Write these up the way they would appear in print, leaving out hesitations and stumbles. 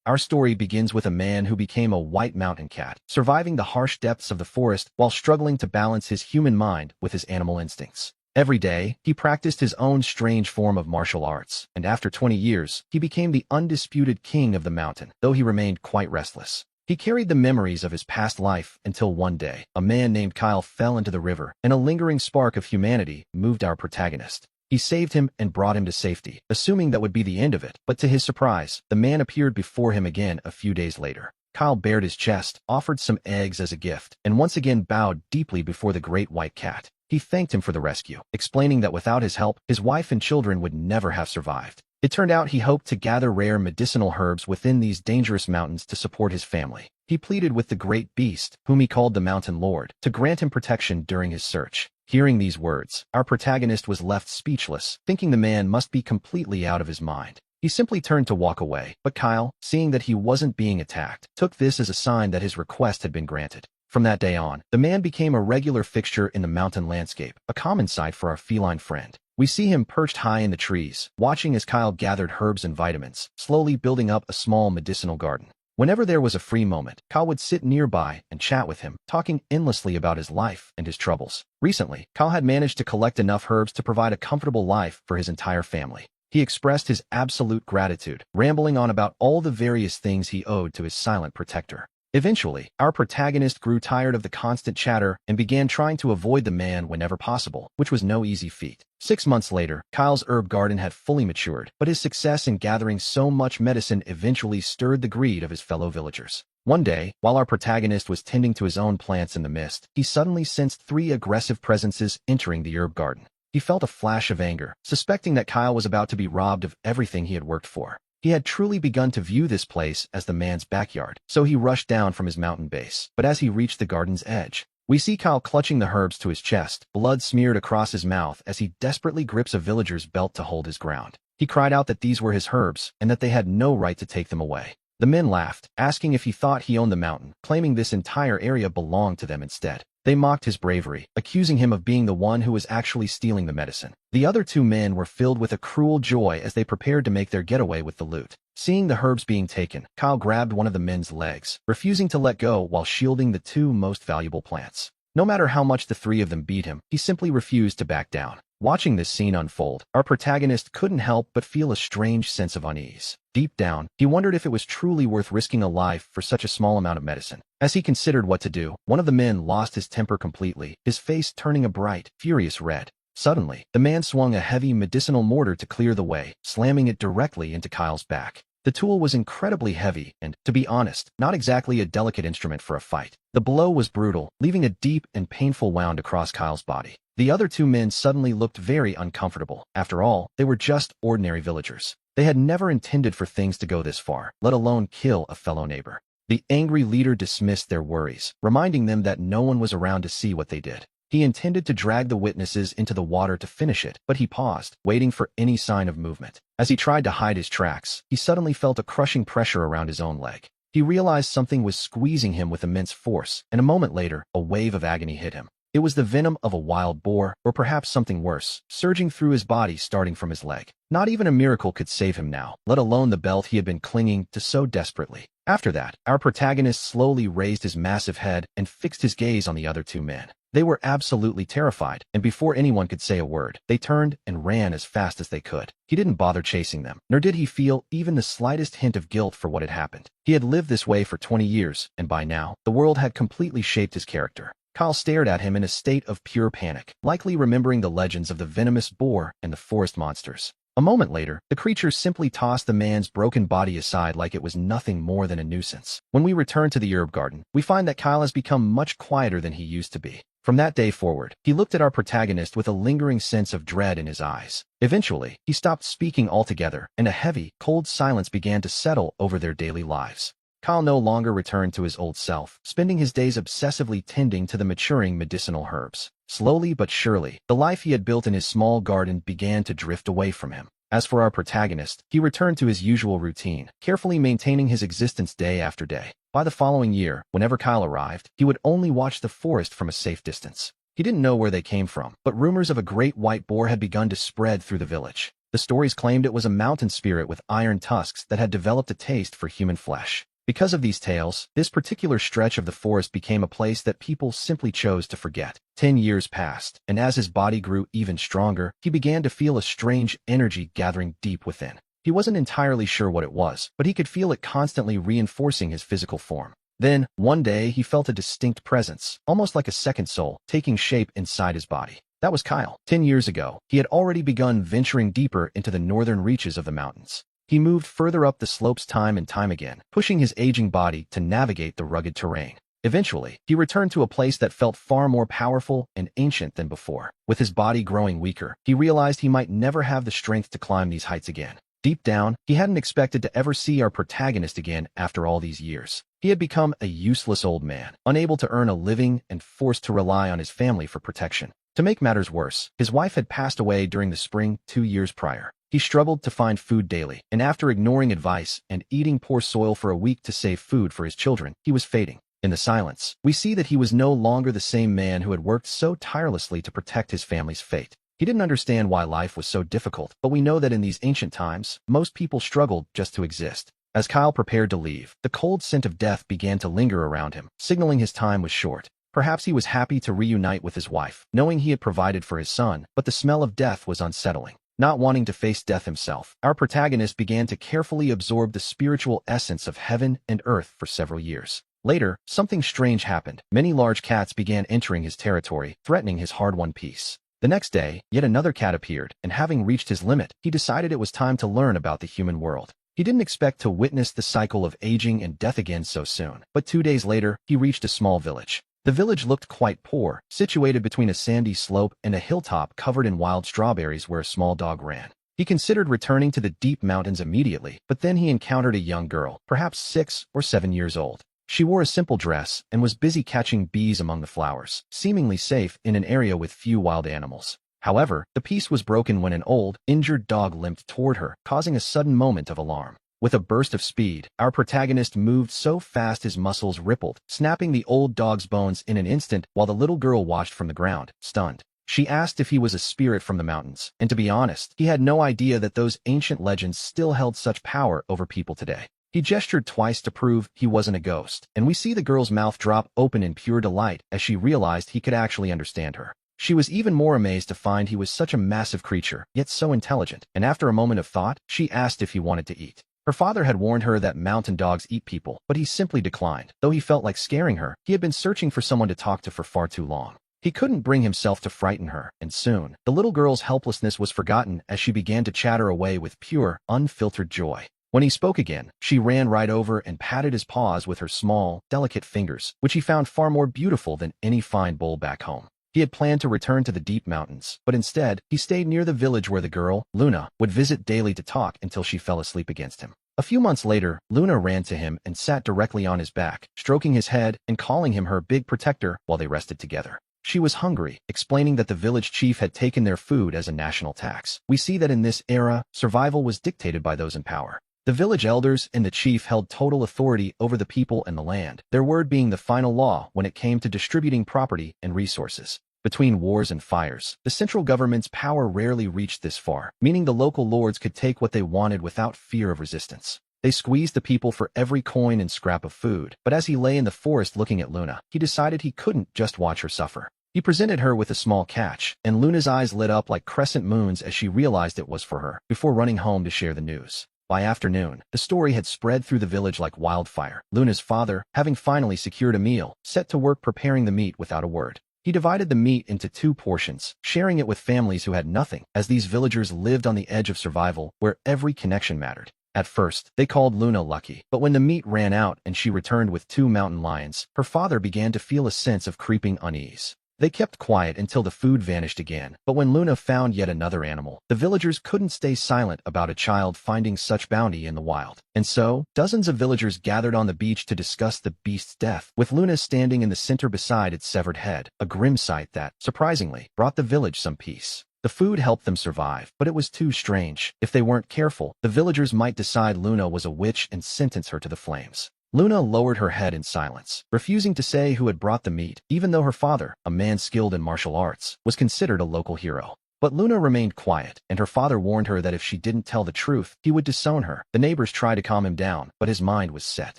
Our story begins with a man who became a white mountain cat, surviving the harsh depths of the forest while struggling to balance his human mind with his animal instincts. Every day, he practiced his own strange form of martial arts, and after 20 years, he became the undisputed king of the mountain, though he remained quite restless. He carried the memories of his past life until one day, a man named Kyle fell into the river, and a lingering spark of humanity moved our protagonist. He saved him and brought him to safety, assuming that would be the end of it, but to his surprise, the man appeared before him again a few days later. Kyle bared his chest, offered some eggs as a gift, and once again bowed deeply before the great white cat. He thanked him for the rescue, explaining that without his help, his wife and children would never have survived. It turned out he hoped to gather rare medicinal herbs within these dangerous mountains to support his family. He pleaded with the great beast, whom he called the Mountain Lord, to grant him protection during his search. Hearing these words, our protagonist was left speechless, thinking the man must be completely out of his mind. He simply turned to walk away, but Kyle, seeing that he wasn't being attacked, took this as a sign that his request had been granted. From that day on, the man became a regular fixture in the mountain landscape, a common sight for our feline friend. We see him perched high in the trees, watching as Kyle gathered herbs and vitamins, slowly building up a small medicinal garden. Whenever there was a free moment, Kyle would sit nearby and chat with him, talking endlessly about his life and his troubles. Recently, Kyle had managed to collect enough herbs to provide a comfortable life for his entire family. He expressed his absolute gratitude, rambling on about all the various things he owed to his silent protector. Eventually, our protagonist grew tired of the constant chatter and began trying to avoid the man whenever possible, which was no easy feat. 6 months later, Kyle's herb garden had fully matured, but his success in gathering so much medicine eventually stirred the greed of his fellow villagers. One day, while our protagonist was tending to his own plants in the mist, he suddenly sensed 3 aggressive presences entering the herb garden. He felt a flash of anger, suspecting that Kyle was about to be robbed of everything he had worked for. He had truly begun to view this place as the man's backyard, so he rushed down from his mountain base. But as he reached the garden's edge, we see Kyle clutching the herbs to his chest, blood smeared across his mouth as he desperately grips a villager's belt to hold his ground. He cried out that these were his herbs and that they had no right to take them away. The men laughed, asking if he thought he owned the mountain, claiming this entire area belonged to them instead. They mocked his bravery, accusing him of being the one who was actually stealing the medicine. The other 2 men were filled with a cruel joy as they prepared to make their getaway with the loot. Seeing the herbs being taken, Kyle grabbed one of the men's legs, refusing to let go while shielding the 2 most valuable plants. No matter how much the 3 of them beat him, he simply refused to back down. Watching this scene unfold, our protagonist couldn't help but feel a strange sense of unease. Deep down, he wondered if it was truly worth risking a life for such a small amount of medicine. As he considered what to do, one of the men lost his temper completely, his face turning a bright, furious red. Suddenly, the man swung a heavy medicinal mortar to clear the way, slamming it directly into Kyle's back. The tool was incredibly heavy and, to be honest, not exactly a delicate instrument for a fight. The blow was brutal, leaving a deep and painful wound across Kyle's body. The other 2 men suddenly looked very uncomfortable. After all, they were just ordinary villagers. They had never intended for things to go this far, let alone kill a fellow neighbor. The angry leader dismissed their worries, reminding them that no one was around to see what they did. He intended to drag the witnesses into the water to finish it, but he paused, waiting for any sign of movement. As he tried to hide his tracks, he suddenly felt a crushing pressure around his own leg. He realized something was squeezing him with immense force, and a moment later, a wave of agony hit him. It was the venom of a wild boar, or perhaps something worse, surging through his body starting from his leg. Not even a miracle could save him now, let alone the belt he had been clinging to so desperately. After that, our protagonist slowly raised his massive head and fixed his gaze on the other 2 men. They were absolutely terrified, and before anyone could say a word, they turned and ran as fast as they could. He didn't bother chasing them, nor did he feel even the slightest hint of guilt for what had happened. He had lived this way for 20 years, and by now, the world had completely shaped his character. Kyle stared at him in a state of pure panic, likely remembering the legends of the venomous boar and the forest monsters. A moment later, the creature simply tossed the man's broken body aside like it was nothing more than a nuisance. When we return to the herb garden, we find that Kyle has become much quieter than he used to be. From that day forward, he looked at our protagonist with a lingering sense of dread in his eyes. Eventually, he stopped speaking altogether, and a heavy, cold silence began to settle over their daily lives. Kyle no longer returned to his old self, spending his days obsessively tending to the maturing medicinal herbs. Slowly but surely, the life he had built in his small garden began to drift away from him. As for our protagonist, he returned to his usual routine, carefully maintaining his existence day after day. By the following year, whenever Kyle arrived, he would only watch the forest from a safe distance. He didn't know where they came from, but rumors of a great white boar had begun to spread through the village. The stories claimed it was a mountain spirit with iron tusks that had developed a taste for human flesh. Because of these tales, this particular stretch of the forest became a place that people simply chose to forget. 10 years passed, and as his body grew even stronger, he began to feel a strange energy gathering deep within. He wasn't entirely sure what it was, but he could feel it constantly reinforcing his physical form. Then, one day, he felt a distinct presence, almost like a second soul, taking shape inside his body. That was Kyle. 10 years ago, he had already begun venturing deeper into the northern reaches of the mountains. He moved further up the slopes time and time again, pushing his aging body to navigate the rugged terrain. Eventually, he returned to a place that felt far more powerful and ancient than before. With his body growing weaker, he realized he might never have the strength to climb these heights again. Deep down, he hadn't expected to ever see our protagonist again after all these years. He had become a useless old man, unable to earn a living and forced to rely on his family for protection. To make matters worse, his wife had passed away during the spring 2 years prior. He struggled to find food daily, and after ignoring advice and eating poor soil for a week to save food for his children, he was fading. In the silence, we see that he was no longer the same man who had worked so tirelessly to protect his family's fate. He didn't understand why life was so difficult, but we know that in these ancient times, most people struggled just to exist. As Kyle prepared to leave, the cold scent of death began to linger around him, signaling his time was short. Perhaps he was happy to reunite with his wife, knowing he had provided for his son, but the smell of death was unsettling. Not wanting to face death himself, our protagonist began to carefully absorb the spiritual essence of heaven and earth for several years. Later, something strange happened. Many large cats began entering his territory, threatening his hard-won peace. The next day, yet another cat appeared, and having reached his limit, he decided it was time to learn about the human world. He didn't expect to witness the cycle of aging and death again so soon, but 2 days later, he reached a small village. The village looked quite poor, situated between a sandy slope and a hilltop covered in wild strawberries where a small dog ran. He considered returning to the deep mountains immediately, but then he encountered a young girl, perhaps 6 or 7 years old. She wore a simple dress and was busy catching bees among the flowers, seemingly safe in an area with few wild animals. However, the peace was broken when an old, injured dog limped toward her, causing a sudden moment of alarm. With a burst of speed, our protagonist moved so fast his muscles rippled, snapping the old dog's bones in an instant while the little girl watched from the ground, stunned. She asked if he was a spirit from the mountains, and to be honest, he had no idea that those ancient legends still held such power over people today. He gestured twice to prove he wasn't a ghost, and we see the girl's mouth drop open in pure delight as she realized he could actually understand her. She was even more amazed to find he was such a massive creature, yet so intelligent, and after a moment of thought, she asked if he wanted to eat. Her father had warned her that mountain dogs eat people, but he simply declined. Though he felt like scaring her, he had been searching for someone to talk to for far too long. He couldn't bring himself to frighten her, and soon, the little girl's helplessness was forgotten as she began to chatter away with pure, unfiltered joy. When he spoke again, she ran right over and patted his paws with her small, delicate fingers, which he found far more beautiful than any fine bowl back home. He had planned to return to the deep mountains, but instead, he stayed near the village where the girl, Luna, would visit daily to talk until she fell asleep against him. A few months later, Luna ran to him and sat directly on his back, stroking his head and calling him her big protector while they rested together. She was hungry, explaining that the village chief had taken their food as a national tax. We see that in this era, survival was dictated by those in power. The village elders and the chief held total authority over the people and the land, their word being the final law when it came to distributing property and resources. Between wars and fires, the central government's power rarely reached this far, meaning the local lords could take what they wanted without fear of resistance. They squeezed the people for every coin and scrap of food, but as he lay in the forest looking at Luna, he decided he couldn't just watch her suffer. He presented her with a small catch, and Luna's eyes lit up like crescent moons as she realized it was for her, before running home to share the news. By afternoon, the story had spread through the village like wildfire. Luna's father, having finally secured a meal, set to work preparing the meat without a word. He divided the meat into 2 portions, sharing it with families who had nothing, as these villagers lived on the edge of survival, where every connection mattered. At first, they called Luna lucky, but when the meat ran out and she returned with 2 mountain lions, her father began to feel a sense of creeping unease. They kept quiet until the food vanished again, but when Luna found yet another animal, the villagers couldn't stay silent about a child finding such bounty in the wild. And so, dozens of villagers gathered on the beach to discuss the beast's death, with Luna standing in the center beside its severed head, a grim sight that, surprisingly, brought the village some peace. The food helped them survive, but it was too strange. If they weren't careful, the villagers might decide Luna was a witch and sentence her to the flames. Luna lowered her head in silence, refusing to say who had brought the meat, even though her father, a man skilled in martial arts, was considered a local hero. But Luna remained quiet, and her father warned her that if she didn't tell the truth, he would disown her. The neighbors tried to calm him down, but his mind was set.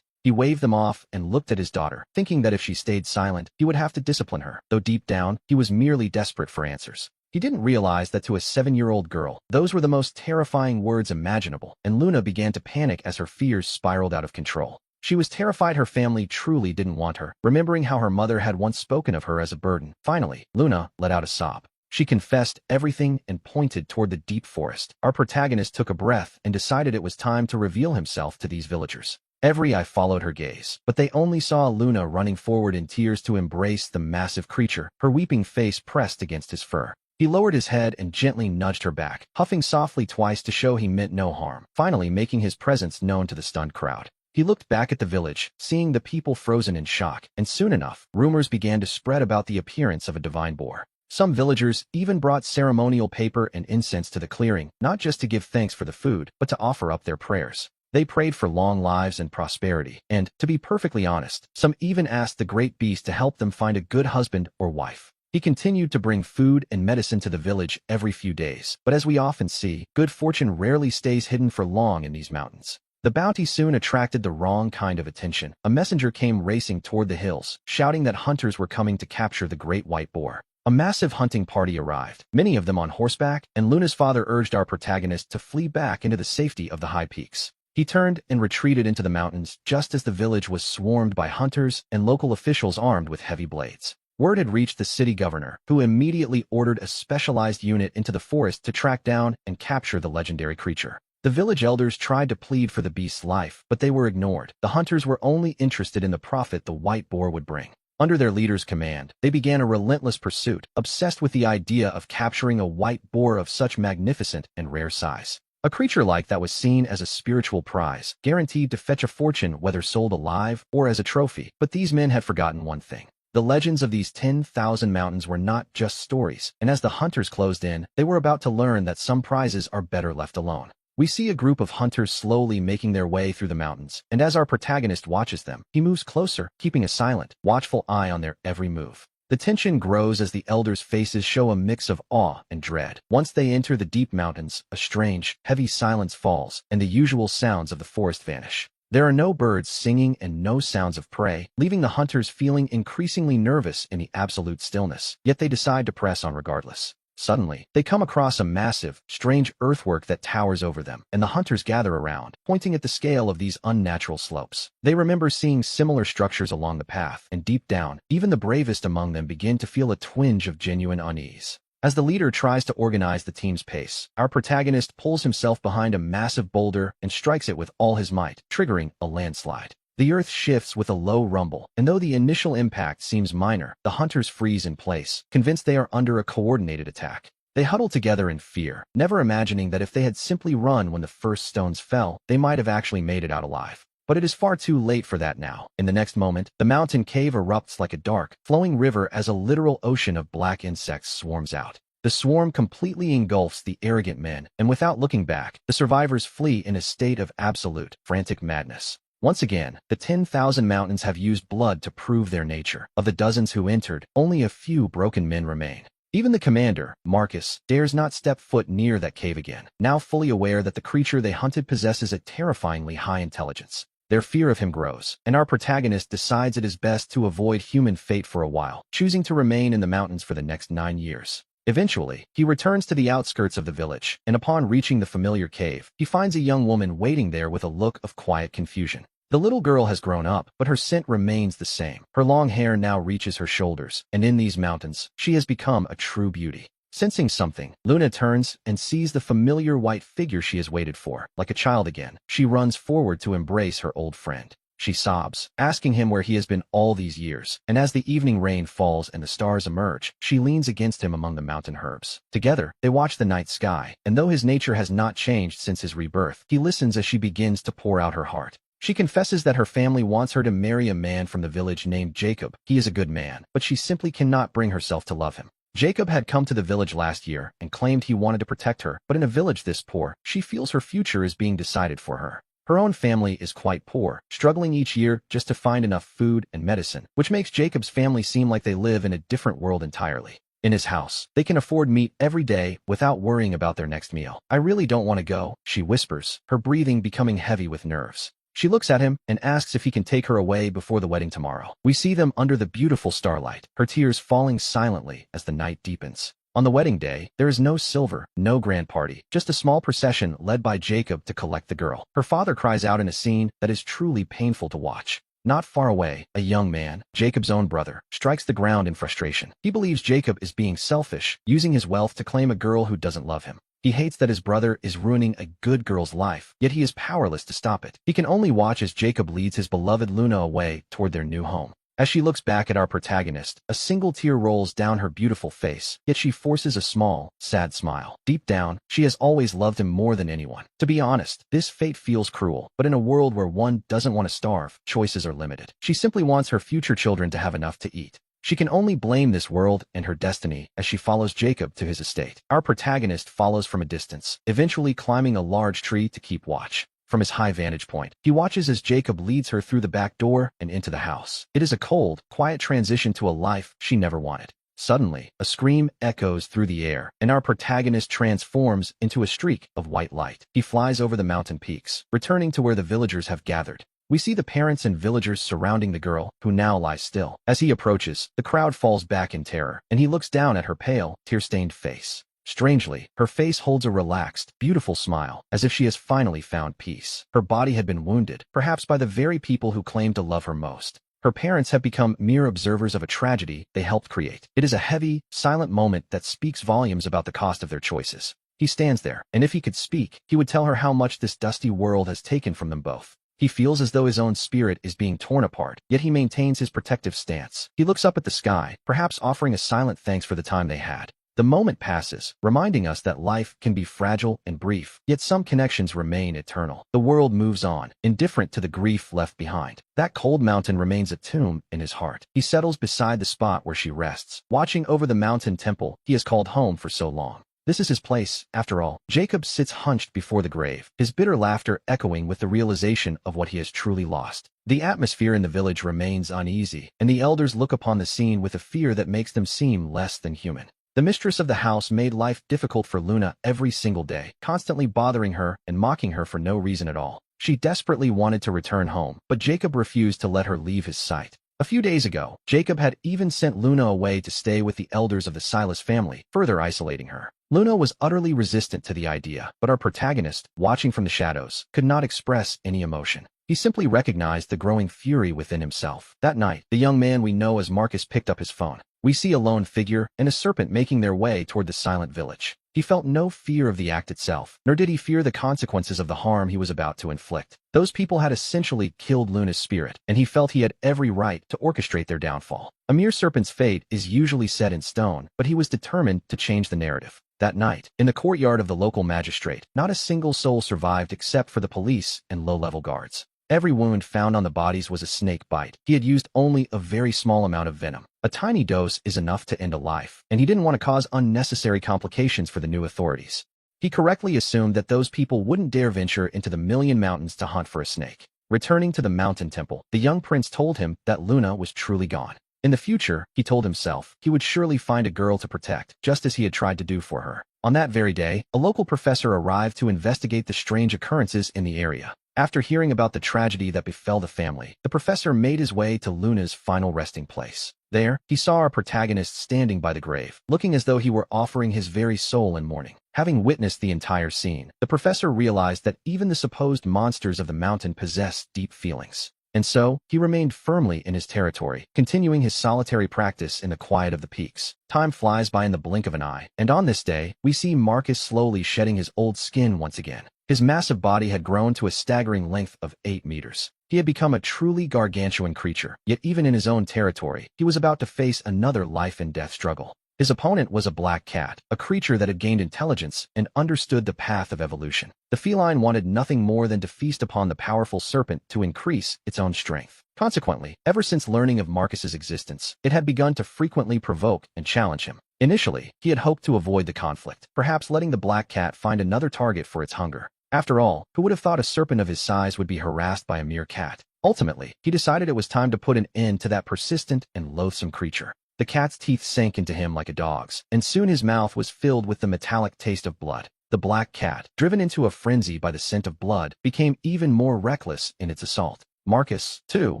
He waved them off and looked at his daughter, thinking that if she stayed silent, he would have to discipline her, though deep down, he was merely desperate for answers. He didn't realize that to a 7-year-old girl, those were the most terrifying words imaginable, and Luna began to panic as her fears spiraled out of control. She was terrified her family truly didn't want her, remembering how her mother had once spoken of her as a burden. Finally, Luna let out a sob. She confessed everything and pointed toward the deep forest. Our protagonist took a breath and decided it was time to reveal himself to these villagers. Every eye followed her gaze, but they only saw Luna running forward in tears to embrace the massive creature, her weeping face pressed against his fur. He lowered his head and gently nudged her back, huffing softly twice to show he meant no harm, finally making his presence known to the stunned crowd. He looked back at the village, seeing the people frozen in shock, and soon enough, rumors began to spread about the appearance of a divine boar. Some villagers even brought ceremonial paper and incense to the clearing, not just to give thanks for the food, but to offer up their prayers. They prayed for long lives and prosperity, and, to be perfectly honest, some even asked the great beast to help them find a good husband or wife. He continued to bring food and medicine to the village every few days, but as we often see, good fortune rarely stays hidden for long in these mountains. The bounty soon attracted the wrong kind of attention. A messenger came racing toward the hills, shouting that hunters were coming to capture the great white boar. A massive hunting party arrived, many of them on horseback, and Luna's father urged our protagonist to flee back into the safety of the high peaks. He turned and retreated into the mountains just as the village was swarmed by hunters and local officials armed with heavy blades. Word had reached the city governor, who immediately ordered a specialized unit into the forest to track down and capture the legendary creature. The village elders tried to plead for the beast's life, but they were ignored. The hunters were only interested in the profit the white boar would bring. Under their leader's command, they began a relentless pursuit, obsessed with the idea of capturing a white boar of such magnificent and rare size. A creature like that was seen as a spiritual prize, guaranteed to fetch a fortune whether sold alive or as a trophy. But these men had forgotten one thing. The legends of these 10,000 mountains were not just stories, and as the hunters closed in, they were about to learn that some prizes are better left alone. We see a group of hunters slowly making their way through the mountains, and as our protagonist watches them, he moves closer, keeping a silent, watchful eye on their every move. The tension grows as the elders' faces show a mix of awe and dread. Once they enter the deep mountains, a strange, heavy silence falls, and the usual sounds of the forest vanish. There are no birds singing and no sounds of prey, leaving the hunters feeling increasingly nervous in the absolute stillness, yet they decide to press on regardless. Suddenly, they come across a massive, strange earthwork that towers over them, and the hunters gather around, pointing at the scale of these unnatural slopes. They remember seeing similar structures along the path, and deep down, even the bravest among them begin to feel a twinge of genuine unease. As the leader tries to organize the team's pace, our protagonist pulls himself behind a massive boulder and strikes it with all his might, triggering a landslide. The earth shifts with a low rumble, and though the initial impact seems minor, the hunters freeze in place, convinced they are under a coordinated attack. They huddle together in fear, never imagining that if they had simply run when the first stones fell, they might have actually made it out alive. But it is far too late for that now. In the next moment, the mountain cave erupts like a dark, flowing river as a literal ocean of black insects swarms out. The swarm completely engulfs the arrogant men, and without looking back, the survivors flee in a state of absolute, frantic madness. Once again, the 10,000 mountains have used blood to prove their nature. Of the dozens who entered, only a few broken men remain. Even the commander, Marcus, dares not step foot near that cave again, now fully aware that the creature they hunted possesses a terrifyingly high intelligence. Their fear of him grows, and our protagonist decides it is best to avoid human fate for a while, choosing to remain in the mountains for the next 9 years. Eventually, he returns to the outskirts of the village, and upon reaching the familiar cave, he finds a young woman waiting there with a look of quiet confusion. The little girl has grown up, but her scent remains the same. Her long hair now reaches her shoulders, and in these mountains, she has become a true beauty. Sensing something, Luna turns and sees the familiar white figure she has waited for. Like a child again, she runs forward to embrace her old friend. She sobs, asking him where he has been all these years, and as the evening rain falls and the stars emerge, she leans against him among the mountain herbs. Together, they watch the night sky, and though his nature has not changed since his rebirth, he listens as she begins to pour out her heart. She confesses that her family wants her to marry a man from the village named Jacob. He is a good man, but she simply cannot bring herself to love him. Jacob had come to the village last year and claimed he wanted to protect her, but in a village this poor, she feels her future is being decided for her. Her own family is quite poor, struggling each year just to find enough food and medicine, which makes Jacob's family seem like they live in a different world entirely. In his house, they can afford meat every day without worrying about their next meal. "I really don't want to go," she whispers, her breathing becoming heavy with nerves. She looks at him and asks if he can take her away before the wedding tomorrow. We see them under the beautiful starlight, her tears falling silently as the night deepens. On the wedding day, there is no silver, no grand party, just a small procession led by Jacob to collect the girl. Her father cries out in a scene that is truly painful to watch. Not far away, a young man, Jacob's own brother, strikes the ground in frustration. He believes Jacob is being selfish, using his wealth to claim a girl who doesn't love him. He hates that his brother is ruining a good girl's life, yet he is powerless to stop it. He can only watch as Jacob leads his beloved Luna away toward their new home. As she looks back at our protagonist, a single tear rolls down her beautiful face, yet she forces a small, sad smile. Deep down, she has always loved him more than anyone. To be honest, this fate feels cruel, but in a world where one doesn't want to starve, choices are limited. She simply wants her future children to have enough to eat. She can only blame this world and her destiny as she follows Jacob to his estate. Our protagonist follows from a distance, eventually climbing a large tree to keep watch. From his high vantage point, he watches as Jacob leads her through the back door and into the house. It is a cold, quiet transition to a life she never wanted. Suddenly, a scream echoes through the air, and our protagonist transforms into a streak of white light. He flies over the mountain peaks, returning to where the villagers have gathered. We see the parents and villagers surrounding the girl, who now lies still. As he approaches, the crowd falls back in terror, and he looks down at her pale, tear-stained face. Strangely, her face holds a relaxed, beautiful smile, as if she has finally found peace. Her body had been wounded, perhaps by the very people who claimed to love her most. Her parents have become mere observers of a tragedy they helped create. It is a heavy, silent moment that speaks volumes about the cost of their choices. He stands there, and if he could speak, he would tell her how much this dusty world has taken from them both. He feels as though his own spirit is being torn apart, yet he maintains his protective stance. He looks up at the sky, perhaps offering a silent thanks for the time they had. The moment passes, reminding us that life can be fragile and brief, yet some connections remain eternal. The world moves on, indifferent to the grief left behind. That cold mountain remains a tomb in his heart. He settles beside the spot where she rests, watching over the mountain temple he has called home for so long. This is his place, after all. Jacob sits hunched before the grave, his bitter laughter echoing with the realization of what he has truly lost. The atmosphere in the village remains uneasy, and the elders look upon the scene with a fear that makes them seem less than human. The mistress of the house made life difficult for Luna every single day, constantly bothering her and mocking her for no reason at all. She desperately wanted to return home, but Jacob refused to let her leave his sight. A few days ago, Jacob had even sent Luna away to stay with the elders of the Silas family, further isolating her. Luna was utterly resistant to the idea, but our protagonist, watching from the shadows, could not express any emotion. He simply recognized the growing fury within himself. That night, the young man we know as Marcus picked up his phone. We see a lone figure and a serpent making their way toward the silent village. He felt no fear of the act itself, nor did he fear the consequences of the harm he was about to inflict. Those people had essentially killed Luna's spirit, and he felt he had every right to orchestrate their downfall. A mere serpent's fate is usually set in stone, but he was determined to change the narrative. That night, in the courtyard of the local magistrate, not a single soul survived except for the police and low-level guards. Every wound found on the bodies was a snake bite. He had used only a very small amount of venom. A tiny dose is enough to end a life, and he didn't want to cause unnecessary complications for the new authorities. He correctly assumed that those people wouldn't dare venture into the Million Mountains to hunt for a snake. Returning to the mountain temple, the young prince told him that Luna was truly gone. In the future, he told himself, he would surely find a girl to protect, just as he had tried to do for her. On that very day, a local professor arrived to investigate the strange occurrences in the area. After hearing about the tragedy that befell the family, the professor made his way to Luna's final resting place. There, he saw our protagonist standing by the grave, looking as though he were offering his very soul in mourning. Having witnessed the entire scene, the professor realized that even the supposed monsters of the mountain possessed deep feelings. And so, he remained firmly in his territory, continuing his solitary practice in the quiet of the peaks. Time flies by in the blink of an eye, and on this day, we see Marcus slowly shedding his old skin once again. His massive body had grown to a staggering length of 8 meters. He had become a truly gargantuan creature, yet even in his own territory, he was about to face another life-and-death struggle. His opponent was a black cat, a creature that had gained intelligence and understood the path of evolution. The feline wanted nothing more than to feast upon the powerful serpent to increase its own strength. Consequently, ever since learning of Marcus's existence, it had begun to frequently provoke and challenge him. Initially, he had hoped to avoid the conflict, perhaps letting the black cat find another target for its hunger. After all, who would have thought a serpent of his size would be harassed by a mere cat? Ultimately, he decided it was time to put an end to that persistent and loathsome creature. The cat's teeth sank into him like a dog's, and soon his mouth was filled with the metallic taste of blood. The black cat, driven into a frenzy by the scent of blood, became even more reckless in its assault. Marcus, too,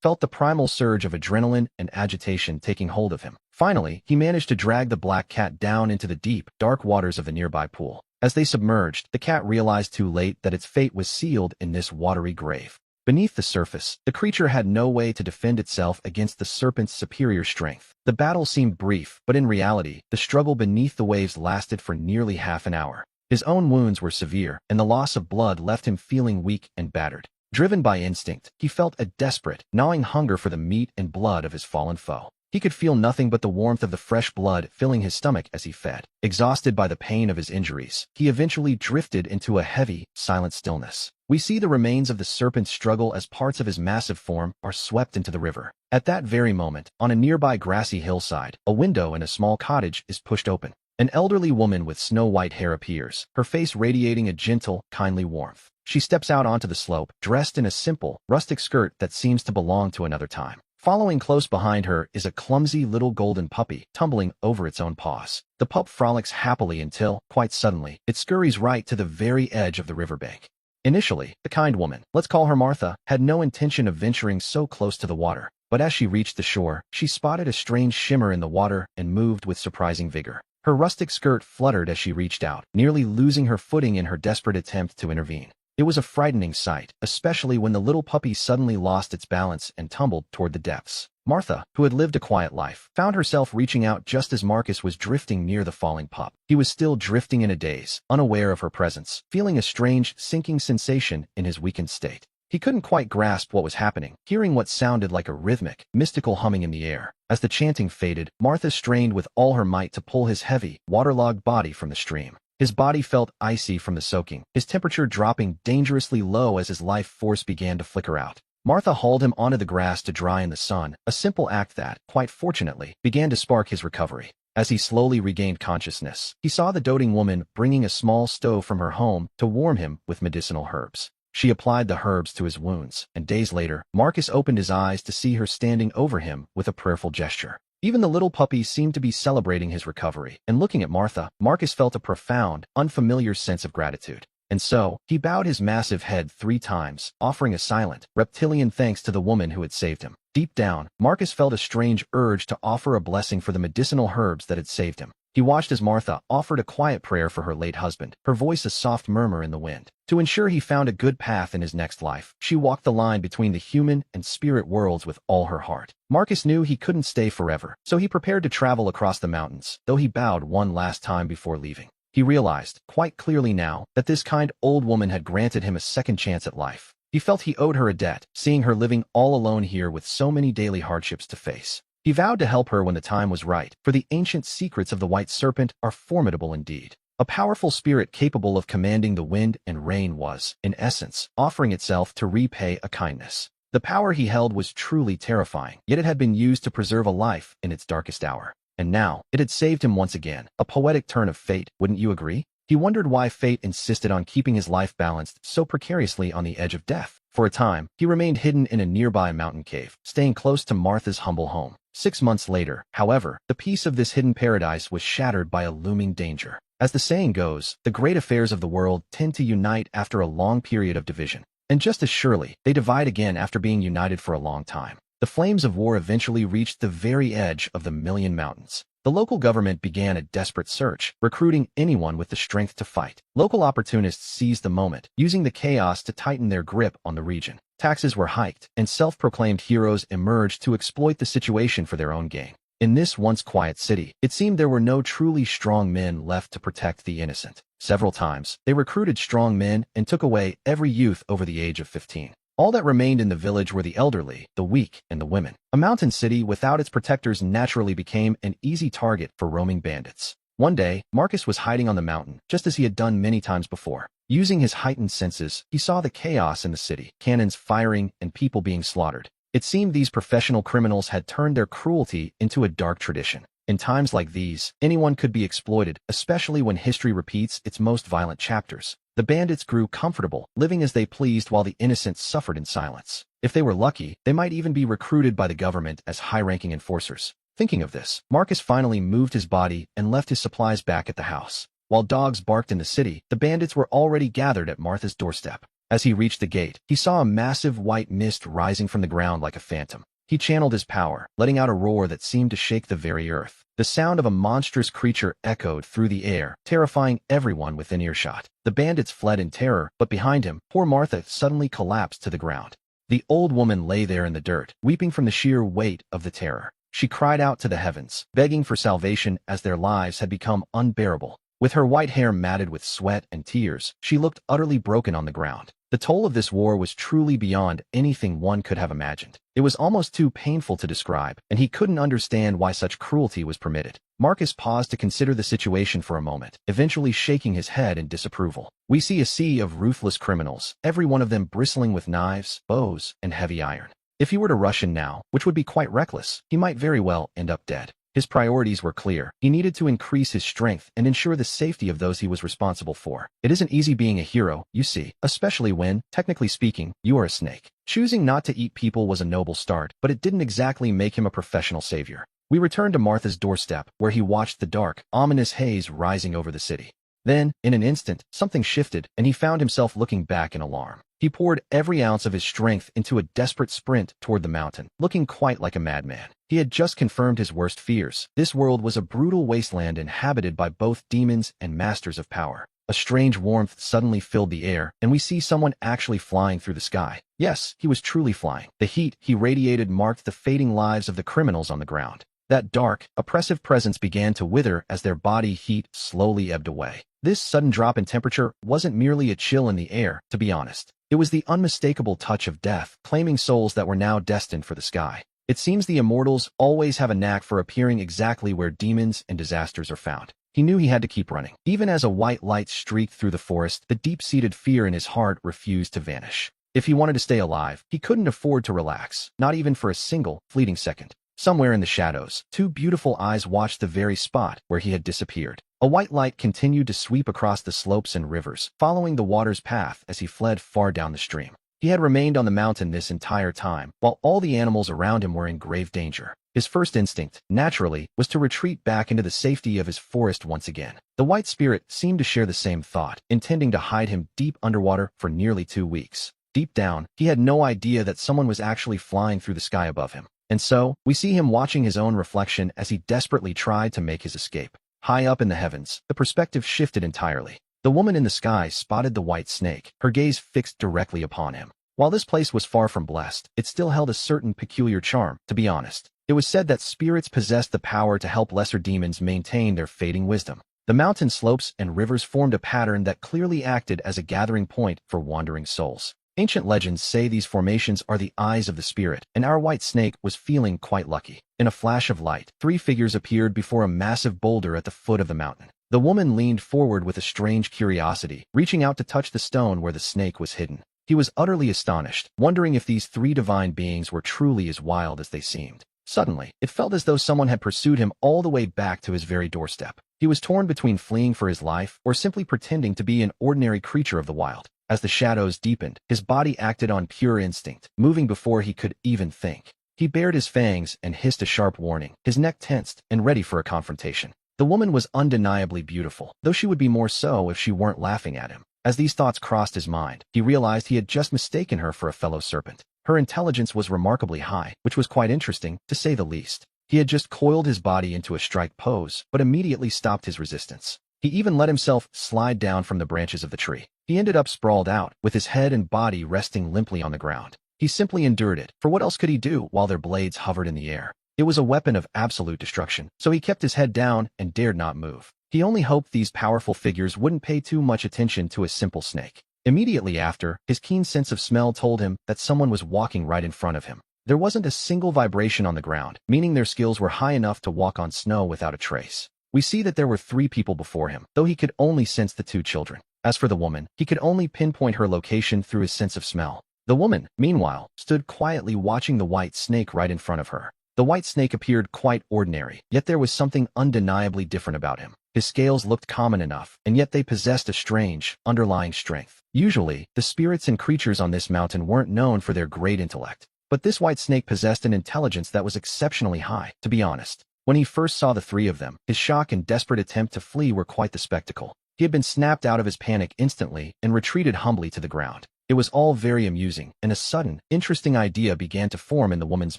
felt the primal surge of adrenaline and agitation taking hold of him. Finally, he managed to drag the black cat down into the deep, dark waters of the nearby pool. As they submerged, the cat realized too late that its fate was sealed in this watery grave. Beneath the surface, the creature had no way to defend itself against the serpent's superior strength. The battle seemed brief, but in reality, the struggle beneath the waves lasted for nearly half an hour. His own wounds were severe, and the loss of blood left him feeling weak and battered. Driven by instinct, he felt a desperate, gnawing hunger for the meat and blood of his fallen foe. He could feel nothing but the warmth of the fresh blood filling his stomach as he fed. Exhausted by the pain of his injuries, he eventually drifted into a heavy, silent stillness. We see the remains of the serpent struggle as parts of his massive form are swept into the river. At that very moment, on a nearby grassy hillside, a window in a small cottage is pushed open. An elderly woman with snow-white hair appears, her face radiating a gentle, kindly warmth. She steps out onto the slope, dressed in a simple, rustic skirt that seems to belong to another time. Following close behind her is a clumsy little golden puppy, tumbling over its own paws. The pup frolics happily until, quite suddenly, it scurries right to the very edge of the riverbank. Initially, the kind woman, let's call her Martha, had no intention of venturing so close to the water. But as she reached the shore, she spotted a strange shimmer in the water and moved with surprising vigor. Her rustic skirt fluttered as she reached out, nearly losing her footing in her desperate attempt to intervene. It was a frightening sight, especially when the little puppy suddenly lost its balance and tumbled toward the depths. Martha, who had lived a quiet life, found herself reaching out just as Marcus was drifting near the falling pup. He was still drifting in a daze, unaware of her presence, feeling a strange, sinking sensation in his weakened state. He couldn't quite grasp what was happening, hearing what sounded like a rhythmic, mystical humming in the air. As the chanting faded, Martha strained with all her might to pull his heavy, waterlogged body from the stream. His body felt icy from the soaking, his temperature dropping dangerously low as his life force began to flicker out. Martha hauled him onto the grass to dry in the sun, a simple act that, quite fortunately, began to spark his recovery. As he slowly regained consciousness, he saw the doting woman bringing a small stove from her home to warm him with medicinal herbs. She applied the herbs to his wounds, and days later, Marcus opened his eyes to see her standing over him with a prayerful gesture. Even the little puppy seemed to be celebrating his recovery, and looking at Martha, Marcus felt a profound, unfamiliar sense of gratitude. And so, he bowed his massive head 3 times, offering a silent, reptilian thanks to the woman who had saved him. Deep down, Marcus felt a strange urge to offer a blessing for the medicinal herbs that had saved him. He watched as Martha offered a quiet prayer for her late husband, her voice a soft murmur in the wind. To ensure he found a good path in his next life, she walked the line between the human and spirit worlds with all her heart. Marcus knew he couldn't stay forever, so he prepared to travel across the mountains, though he bowed one last time before leaving. He realized, quite clearly now, that this kind old woman had granted him a second chance at life. He felt he owed her a debt, seeing her living all alone here with so many daily hardships to face. He vowed to help her when the time was right, for the ancient secrets of the White Serpent are formidable indeed. A powerful spirit capable of commanding the wind and rain was, in essence, offering itself to repay a kindness. The power he held was truly terrifying, yet it had been used to preserve a life in its darkest hour. And now, it had saved him once again, a poetic turn of fate, wouldn't you agree? He wondered why fate insisted on keeping his life balanced so precariously on the edge of death. For a time, he remained hidden in a nearby mountain cave, staying close to Martha's humble home. 6 months later, however, the peace of this hidden paradise was shattered by a looming danger. As the saying goes, the great affairs of the world tend to unite after a long period of division. And just as surely, they divide again after being united for a long time. The flames of war eventually reached the very edge of the Million Mountains. The local government began a desperate search, recruiting anyone with the strength to fight. Local opportunists seized the moment, using the chaos to tighten their grip on the region. Taxes were hiked, and self-proclaimed heroes emerged to exploit the situation for their own gain. In this once quiet city, it seemed there were no truly strong men left to protect the innocent. Several times, they recruited strong men and took away every youth over the age of 15. All that remained in the village were the elderly, the weak, and the women. A mountain city without its protectors naturally became an easy target for roaming bandits. One day, Marcus was hiding on the mountain, just as he had done many times before. Using his heightened senses, he saw the chaos in the city, cannons firing and people being slaughtered. It seemed these professional criminals had turned their cruelty into a dark tradition. In times like these, anyone could be exploited, especially when history repeats its most violent chapters. The bandits grew comfortable, living as they pleased while the innocent suffered in silence. If they were lucky, they might even be recruited by the government as high-ranking enforcers. Thinking of this, Marcus finally moved his body and left his supplies back at the house. While dogs barked in the city, the bandits were already gathered at Martha's doorstep. As he reached the gate, he saw a massive white mist rising from the ground like a phantom. He channeled his power, letting out a roar that seemed to shake the very earth. The sound of a monstrous creature echoed through the air, terrifying everyone within earshot. The bandits fled in terror, but behind him, poor Martha suddenly collapsed to the ground. The old woman lay there in the dirt, weeping from the sheer weight of the terror. She cried out to the heavens, begging for salvation as their lives had become unbearable. With her white hair matted with sweat and tears, she looked utterly broken on the ground. The toll of this war was truly beyond anything one could have imagined. It was almost too painful to describe, and he couldn't understand why such cruelty was permitted. Marcus paused to consider the situation for a moment, eventually shaking his head in disapproval. We see a sea of ruthless criminals, every one of them bristling with knives, bows, and heavy iron. If he were to rush in now, which would be quite reckless, he might very well end up dead. His priorities were clear. He needed to increase his strength and ensure the safety of those he was responsible for. It isn't easy being a hero, you see, especially when, technically speaking, you are a snake. Choosing not to eat people was a noble start, but it didn't exactly make him a professional savior. We returned to Martha's doorstep, where he watched the dark, ominous haze rising over the city. Then, in an instant, something shifted, and he found himself looking back in alarm. He poured every ounce of his strength into a desperate sprint toward the mountain, looking quite like a madman. He had just confirmed his worst fears. This world was a brutal wasteland inhabited by both demons and masters of power. A strange warmth suddenly filled the air, and we see someone actually flying through the sky. Yes, he was truly flying. The heat he radiated marked the fading lives of the criminals on the ground. That dark, oppressive presence began to wither as their body heat slowly ebbed away. This sudden drop in temperature wasn't merely a chill in the air, to be honest. It was the unmistakable touch of death, claiming souls that were now destined for the sky. It seems the immortals always have a knack for appearing exactly where demons and disasters are found. He knew he had to keep running. Even as a white light streaked through the forest, the deep-seated fear in his heart refused to vanish. If he wanted to stay alive, he couldn't afford to relax, not even for a single, fleeting second. Somewhere in the shadows, two beautiful eyes watched the very spot where he had disappeared. A white light continued to sweep across the slopes and rivers, following the water's path as he fled far down the stream. He had remained on the mountain this entire time, while all the animals around him were in grave danger. His first instinct, naturally, was to retreat back into the safety of his forest once again. The white spirit seemed to share the same thought, intending to hide him deep underwater for nearly 2 weeks. Deep down, he had no idea that someone was actually flying through the sky above him. And so, we see him watching his own reflection as he desperately tried to make his escape. High up in the heavens, the perspective shifted entirely. The woman in the sky spotted the white snake, her gaze fixed directly upon him. While this place was far from blessed, it still held a certain peculiar charm, to be honest. It was said that spirits possessed the power to help lesser demons maintain their fading wisdom. The mountain slopes and rivers formed a pattern that clearly acted as a gathering point for wandering souls. Ancient legends say these formations are the eyes of the spirit, and our white snake was feeling quite lucky. In a flash of light, 3 figures appeared before a massive boulder at the foot of the mountain. The woman leaned forward with a strange curiosity, reaching out to touch the stone where the snake was hidden. He was utterly astonished, wondering if these 3 divine beings were truly as wild as they seemed. Suddenly, it felt as though someone had pursued him all the way back to his very doorstep. He was torn between fleeing for his life or simply pretending to be an ordinary creature of the wild. As the shadows deepened, his body acted on pure instinct, moving before he could even think. He bared his fangs and hissed a sharp warning, his neck tensed and ready for a confrontation. The woman was undeniably beautiful, though she would be more so if she weren't laughing at him. As these thoughts crossed his mind, he realized he had just mistaken her for a fellow serpent. Her intelligence was remarkably high, which was quite interesting, to say the least. He had just coiled his body into a strike pose, but immediately stopped his resistance. He even let himself slide down from the branches of the tree. He ended up sprawled out, with his head and body resting limply on the ground. He simply endured it, for what else could he do while their blades hovered in the air? It was a weapon of absolute destruction, so he kept his head down and dared not move. He only hoped these powerful figures wouldn't pay too much attention to a simple snake. Immediately after, his keen sense of smell told him that someone was walking right in front of him. There wasn't a single vibration on the ground, meaning their skills were high enough to walk on snow without a trace. We see that there were 3 people before him, though he could only sense the 2 children. As for the woman, he could only pinpoint her location through his sense of smell. The woman, meanwhile, stood quietly watching the white snake right in front of her. The white snake appeared quite ordinary, yet there was something undeniably different about him. His scales looked common enough, and yet they possessed a strange, underlying strength. Usually, the spirits and creatures on this mountain weren't known for their great intellect. But this white snake possessed an intelligence that was exceptionally high, to be honest. When he first saw the three of them, his shock and desperate attempt to flee were quite the spectacle. He had been snapped out of his panic instantly and retreated humbly to the ground. It was all very amusing, and a sudden, interesting idea began to form in the woman's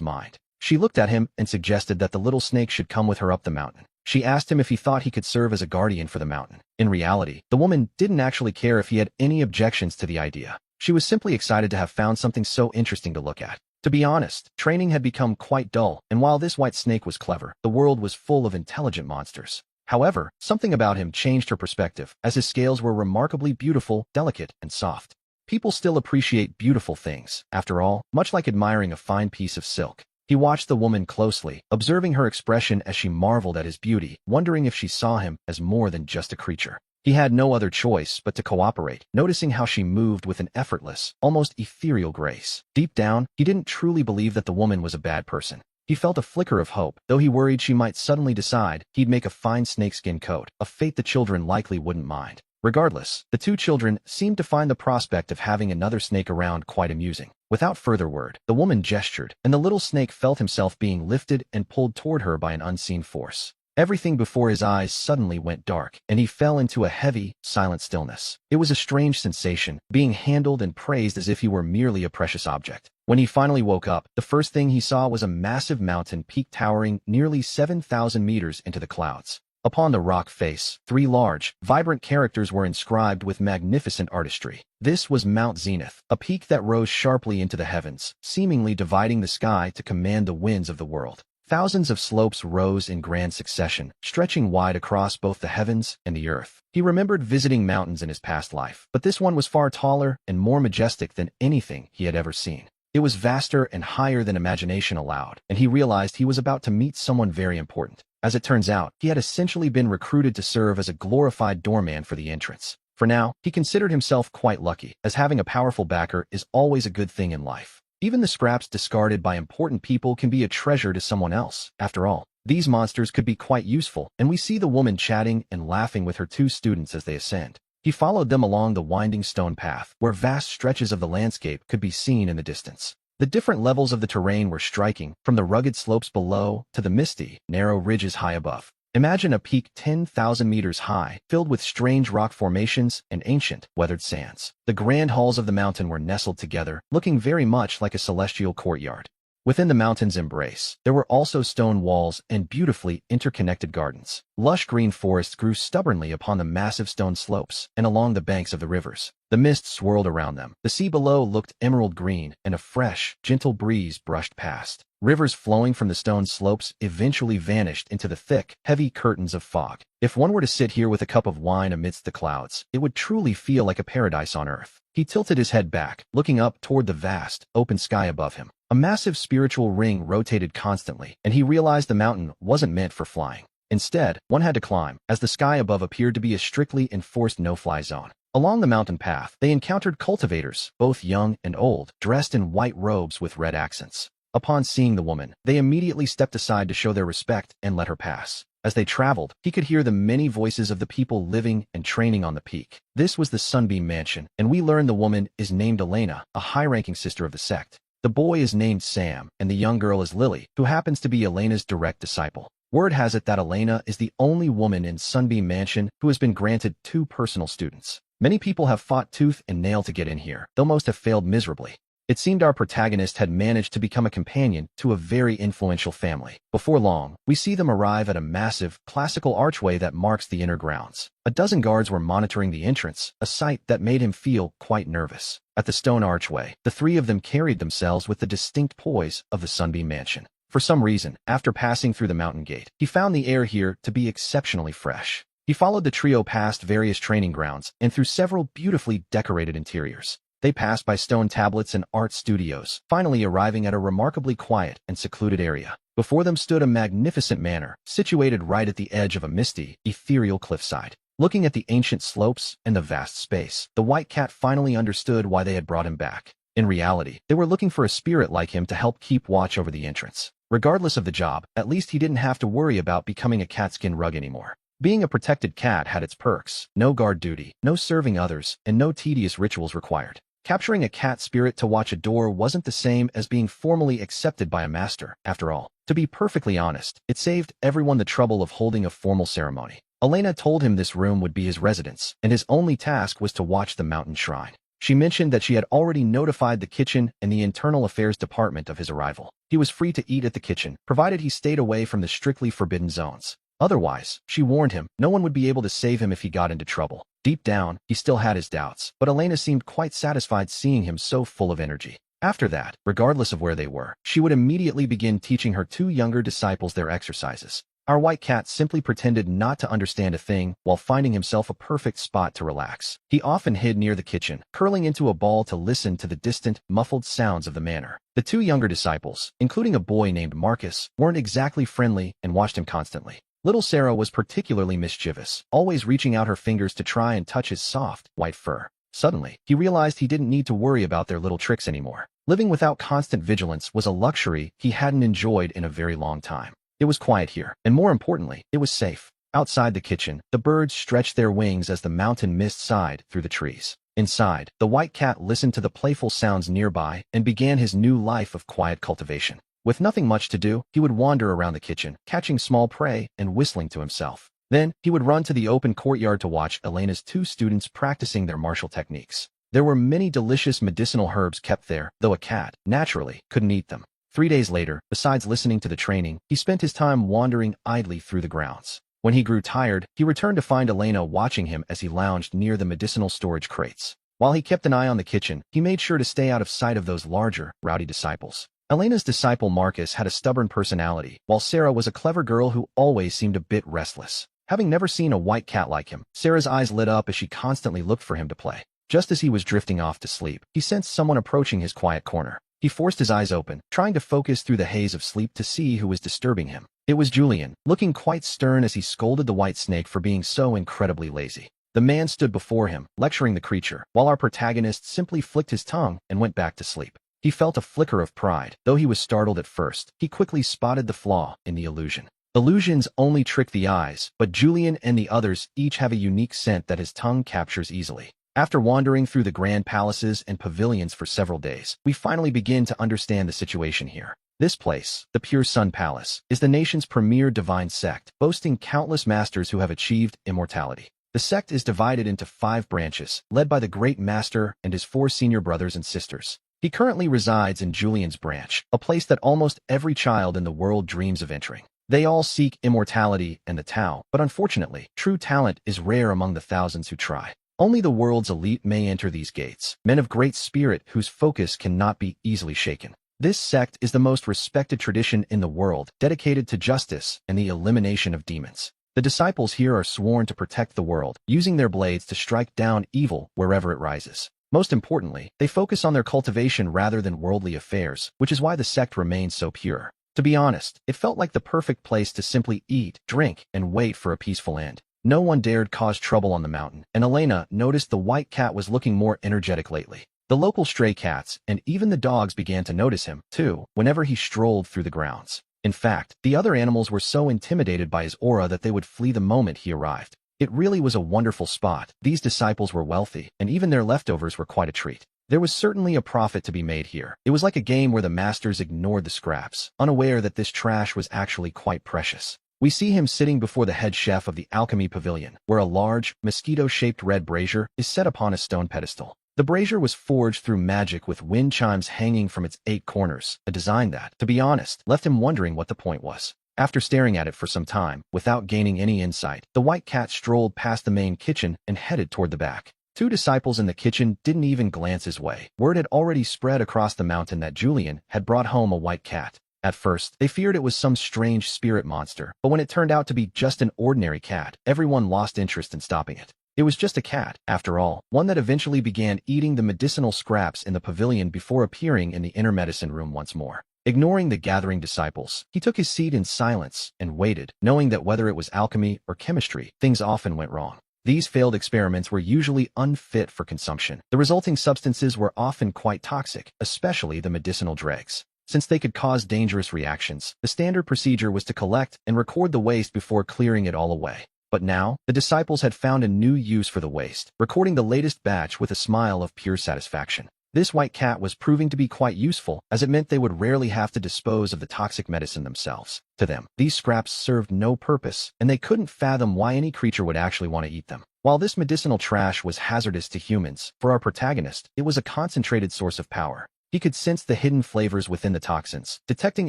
mind. She looked at him and suggested that the little snake should come with her up the mountain. She asked him if he thought he could serve as a guardian for the mountain. In reality, the woman didn't actually care if he had any objections to the idea. She was simply excited to have found something so interesting to look at. To be honest, training had become quite dull, and while this white snake was clever, the world was full of intelligent monsters. However, something about him changed her perspective, as his scales were remarkably beautiful, delicate, and soft. People still appreciate beautiful things, after all, much like admiring a fine piece of silk. He watched the woman closely, observing her expression as she marveled at his beauty, wondering if she saw him as more than just a creature. He had no other choice but to cooperate, noticing how she moved with an effortless, almost ethereal grace. Deep down, he didn't truly believe that the woman was a bad person. He felt a flicker of hope, though he worried she might suddenly decide he'd make a fine snakeskin coat, a fate the children likely wouldn't mind. Regardless, the two children seemed to find the prospect of having another snake around quite amusing. Without further word, the woman gestured, and the little snake felt himself being lifted and pulled toward her by an unseen force. Everything before his eyes suddenly went dark, and he fell into a heavy, silent stillness. It was a strange sensation, being handled and praised as if he were merely a precious object. When he finally woke up, the first thing he saw was a massive mountain peak towering nearly 7,000 meters into the clouds. Upon the rock face, three large, vibrant characters were inscribed with magnificent artistry. This was Mount Zenith, a peak that rose sharply into the heavens, seemingly dividing the sky to command the winds of the world. Thousands of slopes rose in grand succession, stretching wide across both the heavens and the earth. He remembered visiting mountains in his past life, but this one was far taller and more majestic than anything he had ever seen. It was vaster and higher than imagination allowed, and he realized he was about to meet someone very important. As it turns out, he had essentially been recruited to serve as a glorified doorman for the entrance. For now, he considered himself quite lucky, as having a powerful backer is always a good thing in life. Even the scraps discarded by important people can be a treasure to someone else. After all, these monsters could be quite useful, and we see the woman chatting and laughing with her two students as they ascend. He followed them along the winding stone path, where vast stretches of the landscape could be seen in the distance. The different levels of the terrain were striking, from the rugged slopes below to the misty, narrow ridges high above. Imagine a peak 10,000 meters high, filled with strange rock formations and ancient, weathered sands. The grand halls of the mountain were nestled together, looking very much like a celestial courtyard. Within the mountain's embrace, there were also stone walls and beautifully interconnected gardens. Lush green forests grew stubbornly upon the massive stone slopes and along the banks of the rivers. The mist swirled around them. The sea below looked emerald green, and a fresh, gentle breeze brushed past. Rivers flowing from the stone slopes eventually vanished into the thick, heavy curtains of fog. If one were to sit here with a cup of wine amidst the clouds, it would truly feel like a paradise on earth. He tilted his head back, looking up toward the vast, open sky above him. A massive spiritual ring rotated constantly, and he realized the mountain wasn't meant for flying. Instead, one had to climb, as the sky above appeared to be a strictly enforced no-fly zone. Along the mountain path, they encountered cultivators, both young and old, dressed in white robes with red accents. Upon seeing the woman, they immediately stepped aside to show their respect and let her pass. As they traveled, he could hear the many voices of the people living and training on the peak. This was the Sunbeam Mansion, and we learn the woman is named Elena, a high-ranking sister of the sect. The boy is named Sam, and the young girl is Lily, who happens to be Elena's direct disciple. Word has it that Elena is the only woman in Sunbeam Mansion who has been granted 2 personal students. Many people have fought tooth and nail to get in here, though most have failed miserably. It seemed our protagonist had managed to become a companion to a very influential family. Before long, we see them arrive at a massive, classical archway that marks the inner grounds. A dozen guards were monitoring the entrance, a sight that made him feel quite nervous. At the stone archway, the 3 of them carried themselves with the distinct poise of the Sunbeam Mansion. For some reason, after passing through the mountain gate, he found the air here to be exceptionally fresh. He followed the trio past various training grounds and through several beautifully decorated interiors. They passed by stone tablets and art studios, finally arriving at a remarkably quiet and secluded area. Before them stood a magnificent manor, situated right at the edge of a misty, ethereal cliffside. Looking at the ancient slopes and the vast space, the white cat finally understood why they had brought him back. In reality, they were looking for a spirit like him to help keep watch over the entrance. Regardless of the job, at least he didn't have to worry about becoming a catskin rug anymore. Being a protected cat had its perks: no guard duty, no serving others, and no tedious rituals required. Capturing a cat spirit to watch a door wasn't the same as being formally accepted by a master, after all. To be perfectly honest, it saved everyone the trouble of holding a formal ceremony. Elena told him this room would be his residence, and his only task was to watch the mountain shrine. She mentioned that she had already notified the kitchen and the internal affairs department of his arrival. He was free to eat at the kitchen, provided he stayed away from the strictly forbidden zones. Otherwise, she warned him, no one would be able to save him if he got into trouble. Deep down, he still had his doubts, but Elena seemed quite satisfied seeing him so full of energy. After that, regardless of where they were, she would immediately begin teaching her two younger disciples their exercises. Our white cat simply pretended not to understand a thing while finding himself a perfect spot to relax. He often hid near the kitchen, curling into a ball to listen to the distant, muffled sounds of the manor. The two younger disciples, including a boy named Marcus, weren't exactly friendly and watched him constantly. Little Sarah was particularly mischievous, always reaching out her fingers to try and touch his soft, white fur. Suddenly, he realized he didn't need to worry about their little tricks anymore. Living without constant vigilance was a luxury he hadn't enjoyed in a very long time. It was quiet here, and more importantly, it was safe. Outside the kitchen, the birds stretched their wings as the mountain mist sighed through the trees. Inside, the white cat listened to the playful sounds nearby and began his new life of quiet cultivation. With nothing much to do, he would wander around the kitchen, catching small prey and whistling to himself. Then, he would run to the open courtyard to watch Elena's two students practicing their martial techniques. There were many delicious medicinal herbs kept there, though a cat, naturally, couldn't eat them. 3 days later, besides listening to the training, he spent his time wandering idly through the grounds. When he grew tired, he returned to find Elena watching him as he lounged near the medicinal storage crates. While he kept an eye on the kitchen, he made sure to stay out of sight of those larger, rowdy disciples. Elena's disciple Marcus had a stubborn personality, while Sarah was a clever girl who always seemed a bit restless. Having never seen a white cat like him, Sarah's eyes lit up as she constantly looked for him to play. Just as he was drifting off to sleep, he sensed someone approaching his quiet corner. He forced his eyes open, trying to focus through the haze of sleep to see who was disturbing him. It was Julian, looking quite stern as he scolded the white snake for being so incredibly lazy. The man stood before him, lecturing the creature, while our protagonist simply flicked his tongue and went back to sleep. He felt a flicker of pride. Though he was startled at first, he quickly spotted the flaw in the illusion. Illusions only trick the eyes, but Julian and the others each have a unique scent that his tongue captures easily. After wandering through the grand palaces and pavilions for several days, we finally begin to understand the situation here. This place, the Pure Sun Palace, is the nation's premier divine sect, boasting countless masters who have achieved immortality. The sect is divided into 5 branches, led by the Great Master and his 4 senior brothers and sisters. He currently resides in Julian's branch, a place that almost every child in the world dreams of entering. They all seek immortality and the Tao, but unfortunately, true talent is rare among the thousands who try. Only the world's elite may enter these gates, men of great spirit whose focus cannot be easily shaken. This sect is the most respected tradition in the world, dedicated to justice and the elimination of demons. The disciples here are sworn to protect the world, using their blades to strike down evil wherever it rises. Most importantly, they focus on their cultivation rather than worldly affairs, which is why the sect remains so pure. To be honest, it felt like the perfect place to simply eat, drink, and wait for a peaceful end. No one dared cause trouble on the mountain, and Elena noticed the white cat was looking more energetic lately. The local stray cats and even the dogs began to notice him, too, whenever he strolled through the grounds. In fact, the other animals were so intimidated by his aura that they would flee the moment he arrived. It really was a wonderful spot. These disciples were wealthy, and even their leftovers were quite a treat. There was certainly a profit to be made here. It was like a game where the masters ignored the scraps, unaware that this trash was actually quite precious. We see him sitting before the head chef of the alchemy pavilion, where a large, mosquito-shaped red brazier is set upon a stone pedestal. The brazier was forged through magic with wind chimes hanging from its 8 corners, a design that, to be honest, left him wondering what the point was. After staring at it for some time, without gaining any insight, the white cat strolled past the main kitchen and headed toward the back. 2 disciples in the kitchen didn't even glance his way. Word had already spread across the mountain that Julian had brought home a white cat. At first, they feared it was some strange spirit monster, but when it turned out to be just an ordinary cat, everyone lost interest in stopping it. It was just a cat, after all, one that eventually began eating the medicinal scraps in the pavilion before appearing in the inner medicine room once more. Ignoring the gathering disciples, he took his seat in silence and waited, knowing that whether it was alchemy or chemistry, things often went wrong. These failed experiments were usually unfit for consumption. The resulting substances were often quite toxic, especially the medicinal dregs. Since they could cause dangerous reactions, the standard procedure was to collect and record the waste before clearing it all away. But now, the disciples had found a new use for the waste, recording the latest batch with a smile of pure satisfaction. This white cat was proving to be quite useful, as it meant they would rarely have to dispose of the toxic medicine themselves. To them, these scraps served no purpose, and they couldn't fathom why any creature would actually want to eat them. While this medicinal trash was hazardous to humans, for our protagonist, it was a concentrated source of power. He could sense the hidden flavors within the toxins, detecting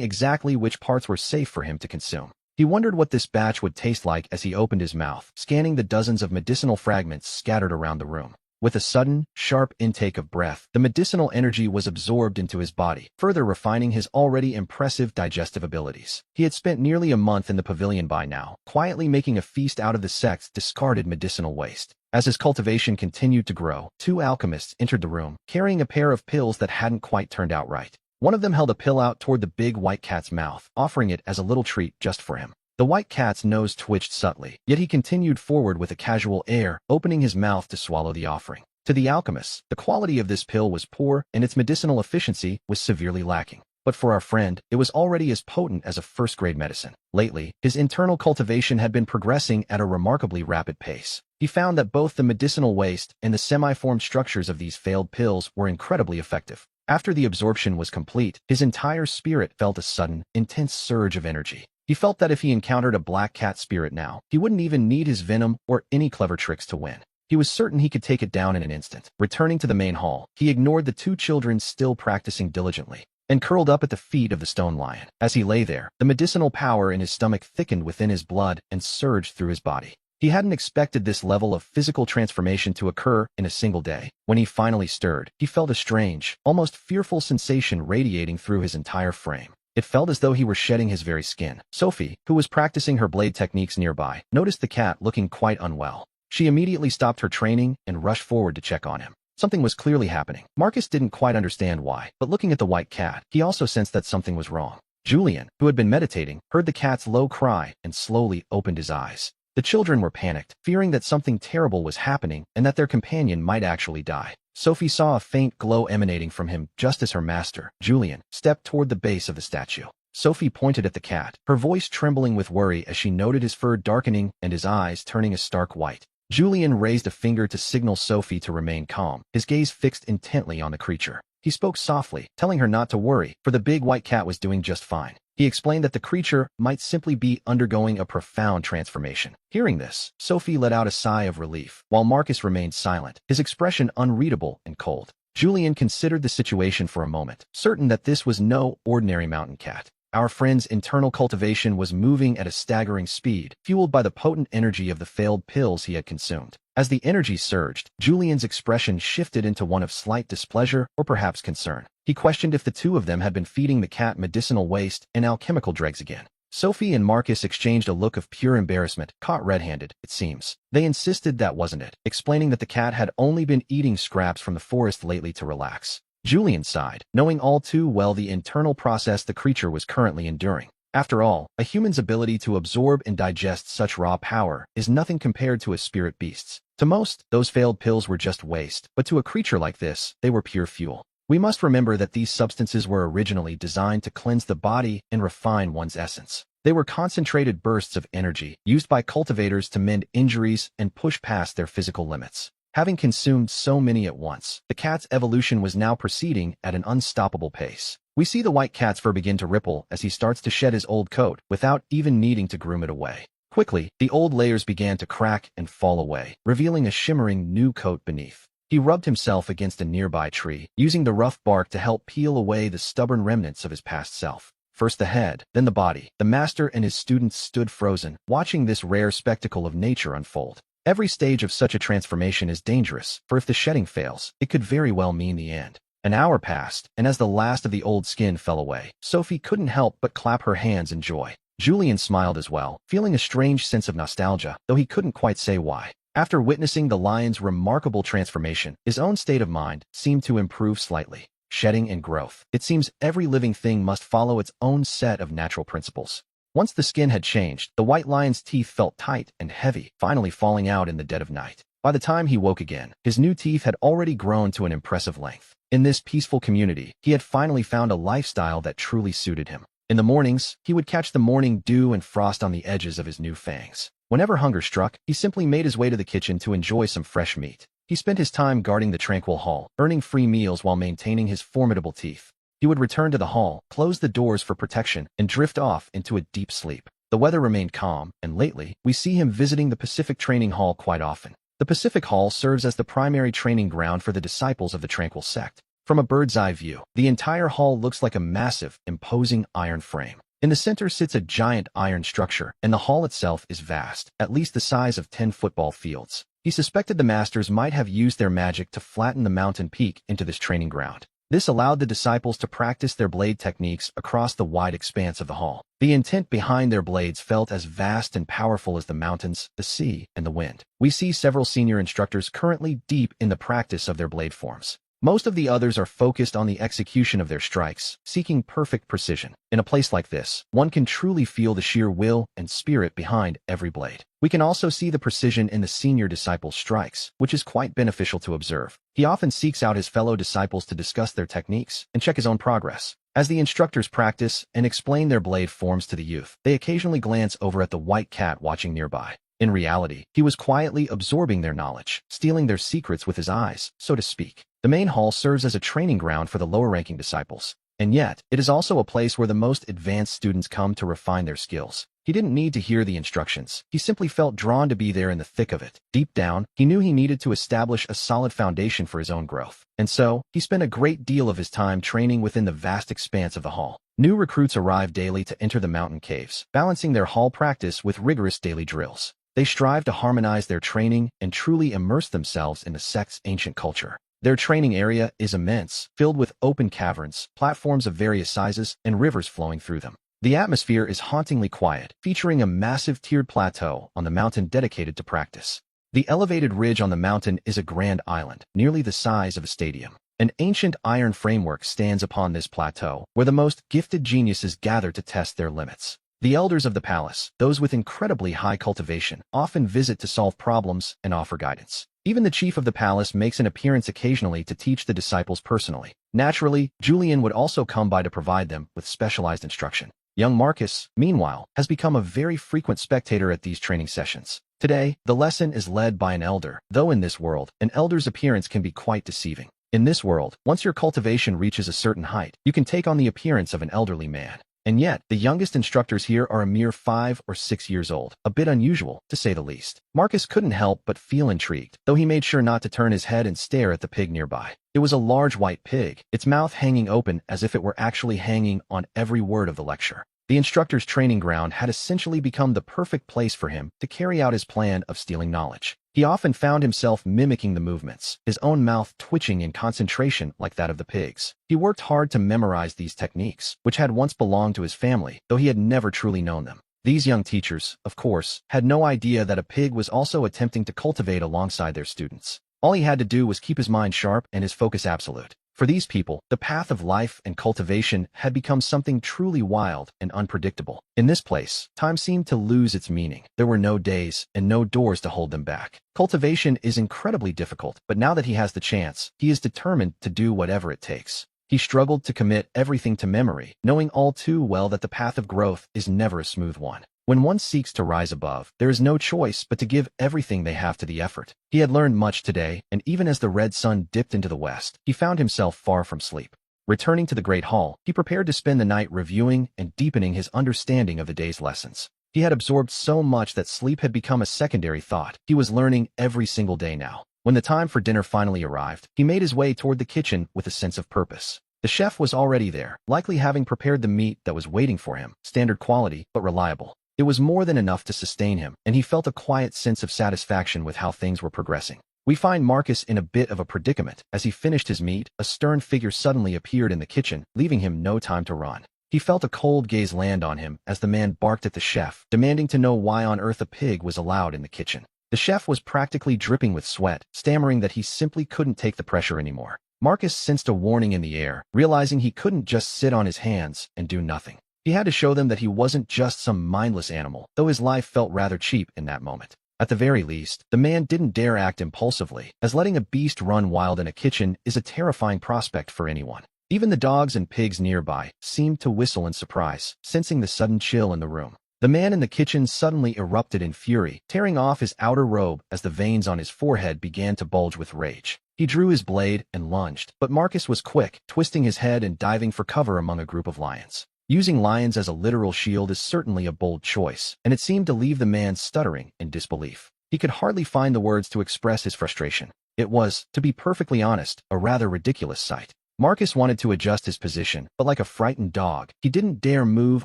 exactly which parts were safe for him to consume. He wondered what this batch would taste like as he opened his mouth, scanning the dozens of medicinal fragments scattered around the room. With a sudden, sharp intake of breath, the medicinal energy was absorbed into his body, further refining his already impressive digestive abilities. He had spent nearly a month in the pavilion by now, quietly making a feast out of the sect's discarded medicinal waste. As his cultivation continued to grow, two alchemists entered the room, carrying a pair of pills that hadn't quite turned out right. One of them held a pill out toward the big white cat's mouth, offering it as a little treat just for him. The white cat's nose twitched subtly, yet he continued forward with a casual air, opening his mouth to swallow the offering. To the alchemists, the quality of this pill was poor and its medicinal efficiency was severely lacking. But for our friend, it was already as potent as a first-grade medicine. Lately, his internal cultivation had been progressing at a remarkably rapid pace. He found that both the medicinal waste and the semi-formed structures of these failed pills were incredibly effective. After the absorption was complete, his entire spirit felt a sudden, intense surge of energy. He felt that if he encountered a black cat spirit now, he wouldn't even need his venom or any clever tricks to win. He was certain he could take it down in an instant. Returning to the main hall, he ignored the two children still practicing diligently, and curled up at the feet of the stone lion. As he lay there, the medicinal power in his stomach thickened within his blood and surged through his body. He hadn't expected this level of physical transformation to occur in a single day. When he finally stirred, he felt a strange, almost fearful sensation radiating through his entire frame. It felt as though he were shedding his very skin. Sophie, who was practicing her blade techniques nearby, noticed the cat looking quite unwell. She immediately stopped her training and rushed forward to check on him. Something was clearly happening. Marcus didn't quite understand why, but looking at the white cat, he also sensed that something was wrong. Julian, who had been meditating, heard the cat's low cry and slowly opened his eyes. The children were panicked, fearing that something terrible was happening and that their companion might actually die. Sophie saw a faint glow emanating from him just as her master, Julian, stepped toward the base of the statue. Sophie pointed at the cat, her voice trembling with worry as she noted his fur darkening and his eyes turning a stark white. Julian raised a finger to signal Sophie to remain calm, his gaze fixed intently on the creature. He spoke softly, telling her not to worry, for the big white cat was doing just fine. He explained that the creature might simply be undergoing a profound transformation. Hearing this, Sophie let out a sigh of relief, while Marcus remained silent, his expression unreadable and cold. Julian considered the situation for a moment, certain that this was no ordinary mountain cat. Our friend's internal cultivation was moving at a staggering speed, fueled by the potent energy of the failed pills he had consumed. As the energy surged, Julian's expression shifted into one of slight displeasure or perhaps concern. He questioned if the two of them had been feeding the cat medicinal waste and alchemical dregs again. Sophie and Marcus exchanged a look of pure embarrassment, caught red-handed, it seems. They insisted that wasn't it, explaining that the cat had only been eating scraps from the forest lately to relax. Julian sighed, knowing all too well the internal process the creature was currently enduring. After all, a human's ability to absorb and digest such raw power is nothing compared to a spirit beast's. To most, those failed pills were just waste, but to a creature like this, they were pure fuel. We must remember that these substances were originally designed to cleanse the body and refine one's essence. They were concentrated bursts of energy, used by cultivators to mend injuries and push past their physical limits. Having consumed so many at once, the cat's evolution was now proceeding at an unstoppable pace. We see the white cat's fur begin to ripple as he starts to shed his old coat without even needing to groom it away. Quickly, the old layers began to crack and fall away, revealing a shimmering new coat beneath. He rubbed himself against a nearby tree, using the rough bark to help peel away the stubborn remnants of his past self. First the head, then the body. The master and his students stood frozen, watching this rare spectacle of nature unfold. Every stage of such a transformation is dangerous, for if the shedding fails, it could very well mean the end. An hour passed, and as the last of the old skin fell away, Sophie couldn't help but clap her hands in joy. Julian smiled as well, feeling a strange sense of nostalgia, though he couldn't quite say why. After witnessing the lion's remarkable transformation, his own state of mind seemed to improve slightly. Shedding and growth. It seems every living thing must follow its own set of natural principles. Once the skin had changed, the white lion's teeth felt tight and heavy, finally falling out in the dead of night. By the time he woke again, his new teeth had already grown to an impressive length. In this peaceful community, he had finally found a lifestyle that truly suited him. In the mornings, he would catch the morning dew and frost on the edges of his new fangs. Whenever hunger struck, he simply made his way to the kitchen to enjoy some fresh meat. He spent his time guarding the tranquil hall, earning free meals while maintaining his formidable teeth. He would return to the hall, close the doors for protection, and drift off into a deep sleep. The weather remained calm, and lately, we see him visiting the Pacific Training Hall quite often. The Pacific Hall serves as the primary training ground for the disciples of the Tranquil sect. From a bird's-eye view, the entire hall looks like a massive, imposing iron frame. In the center sits a giant iron structure, and the hall itself is vast, at least the size of 10 football fields. He suspected the masters might have used their magic to flatten the mountain peak into this training ground. This allowed the disciples to practice their blade techniques across the wide expanse of the hall. The intent behind their blades felt as vast and powerful as the mountains, the sea, and the wind. We see several senior instructors currently deep in the practice of their blade forms. Most of the others are focused on the execution of their strikes, seeking perfect precision. In a place like this, one can truly feel the sheer will and spirit behind every blade. We can also see the precision in the senior disciples' strikes, which is quite beneficial to observe. He often seeks out his fellow disciples to discuss their techniques and check his own progress. As the instructors practice and explain their blade forms to the youth, they occasionally glance over at the white cat watching nearby. In reality, he was quietly absorbing their knowledge, stealing their secrets with his eyes, so to speak. The main hall serves as a training ground for the lower-ranking disciples, and yet, it is also a place where the most advanced students come to refine their skills. He didn't need to hear the instructions. He simply felt drawn to be there in the thick of it. Deep down, he knew he needed to establish a solid foundation for his own growth. And so, he spent a great deal of his time training within the vast expanse of the hall. New recruits arrive daily to enter the mountain caves, balancing their hall practice with rigorous daily drills. They strive to harmonize their training and truly immerse themselves in the sect's ancient culture. Their training area is immense, filled with open caverns, platforms of various sizes, and rivers flowing through them. The atmosphere is hauntingly quiet, featuring a massive tiered plateau on the mountain dedicated to practice. The elevated ridge on the mountain is a grand island, nearly the size of a stadium. An ancient iron framework stands upon this plateau, where the most gifted geniuses gather to test their limits. The elders of the palace, those with incredibly high cultivation, often visit to solve problems and offer guidance. Even the chief of the palace makes an appearance occasionally to teach the disciples personally. Naturally, Julian would also come by to provide them with specialized instruction. Young Marcus, meanwhile, has become a very frequent spectator at these training sessions. Today, the lesson is led by an elder, though in this world, an elder's appearance can be quite deceiving. In this world, once your cultivation reaches a certain height, you can take on the appearance of an elderly man. And yet, the youngest instructors here are a mere 5 or 6 years old, a bit unusual, to say the least. Marcus couldn't help but feel intrigued, though he made sure not to turn his head and stare at the pig nearby. It was a large white pig, its mouth hanging open as if it were actually hanging on every word of the lecture. The instructor's training ground had essentially become the perfect place for him to carry out his plan of stealing knowledge. He often found himself mimicking the movements, his own mouth twitching in concentration like that of the pigs. He worked hard to memorize these techniques, which had once belonged to his family, though he had never truly known them. These young teachers, of course, had no idea that a pig was also attempting to cultivate alongside their students. All he had to do was keep his mind sharp and his focus absolute. For these people, the path of life and cultivation had become something truly wild and unpredictable. In this place, time seemed to lose its meaning. There were no days and no doors to hold them back. Cultivation is incredibly difficult, but now that he has the chance, he is determined to do whatever it takes. He struggled to commit everything to memory, knowing all too well that the path of growth is never a smooth one. When one seeks to rise above, there is no choice but to give everything they have to the effort. He had learned much today, and even as the red sun dipped into the west, he found himself far from sleep. Returning to the great hall, he prepared to spend the night reviewing and deepening his understanding of the day's lessons. He had absorbed so much that sleep had become a secondary thought. He was learning every single day now. When the time for dinner finally arrived, he made his way toward the kitchen with a sense of purpose. The chef was already there, likely having prepared the meat that was waiting for him, standard quality, but reliable. It was more than enough to sustain him, and he felt a quiet sense of satisfaction with how things were progressing. We find Marcus in a bit of a predicament. As he finished his meat, a stern figure suddenly appeared in the kitchen, leaving him no time to run. He felt a cold gaze land on him as the man barked at the chef, demanding to know why on earth a pig was allowed in the kitchen. The chef was practically dripping with sweat, stammering that he simply couldn't take the pressure anymore. Marcus sensed a warning in the air, realizing he couldn't just sit on his hands and do nothing. He had to show them that he wasn't just some mindless animal, though his life felt rather cheap in that moment. At the very least, the man didn't dare act impulsively, as letting a beast run wild in a kitchen is a terrifying prospect for anyone. Even the dogs and pigs nearby seemed to whistle in surprise, sensing the sudden chill in the room. The man in the kitchen suddenly erupted in fury, tearing off his outer robe as the veins on his forehead began to bulge with rage. He drew his blade and lunged, but Marcus was quick, twisting his head and diving for cover among a group of lions. Using lions as a literal shield is certainly a bold choice, and it seemed to leave the man stuttering in disbelief. He could hardly find the words to express his frustration. It was, to be perfectly honest, a rather ridiculous sight. Marcus wanted to adjust his position, but like a frightened dog, he didn't dare move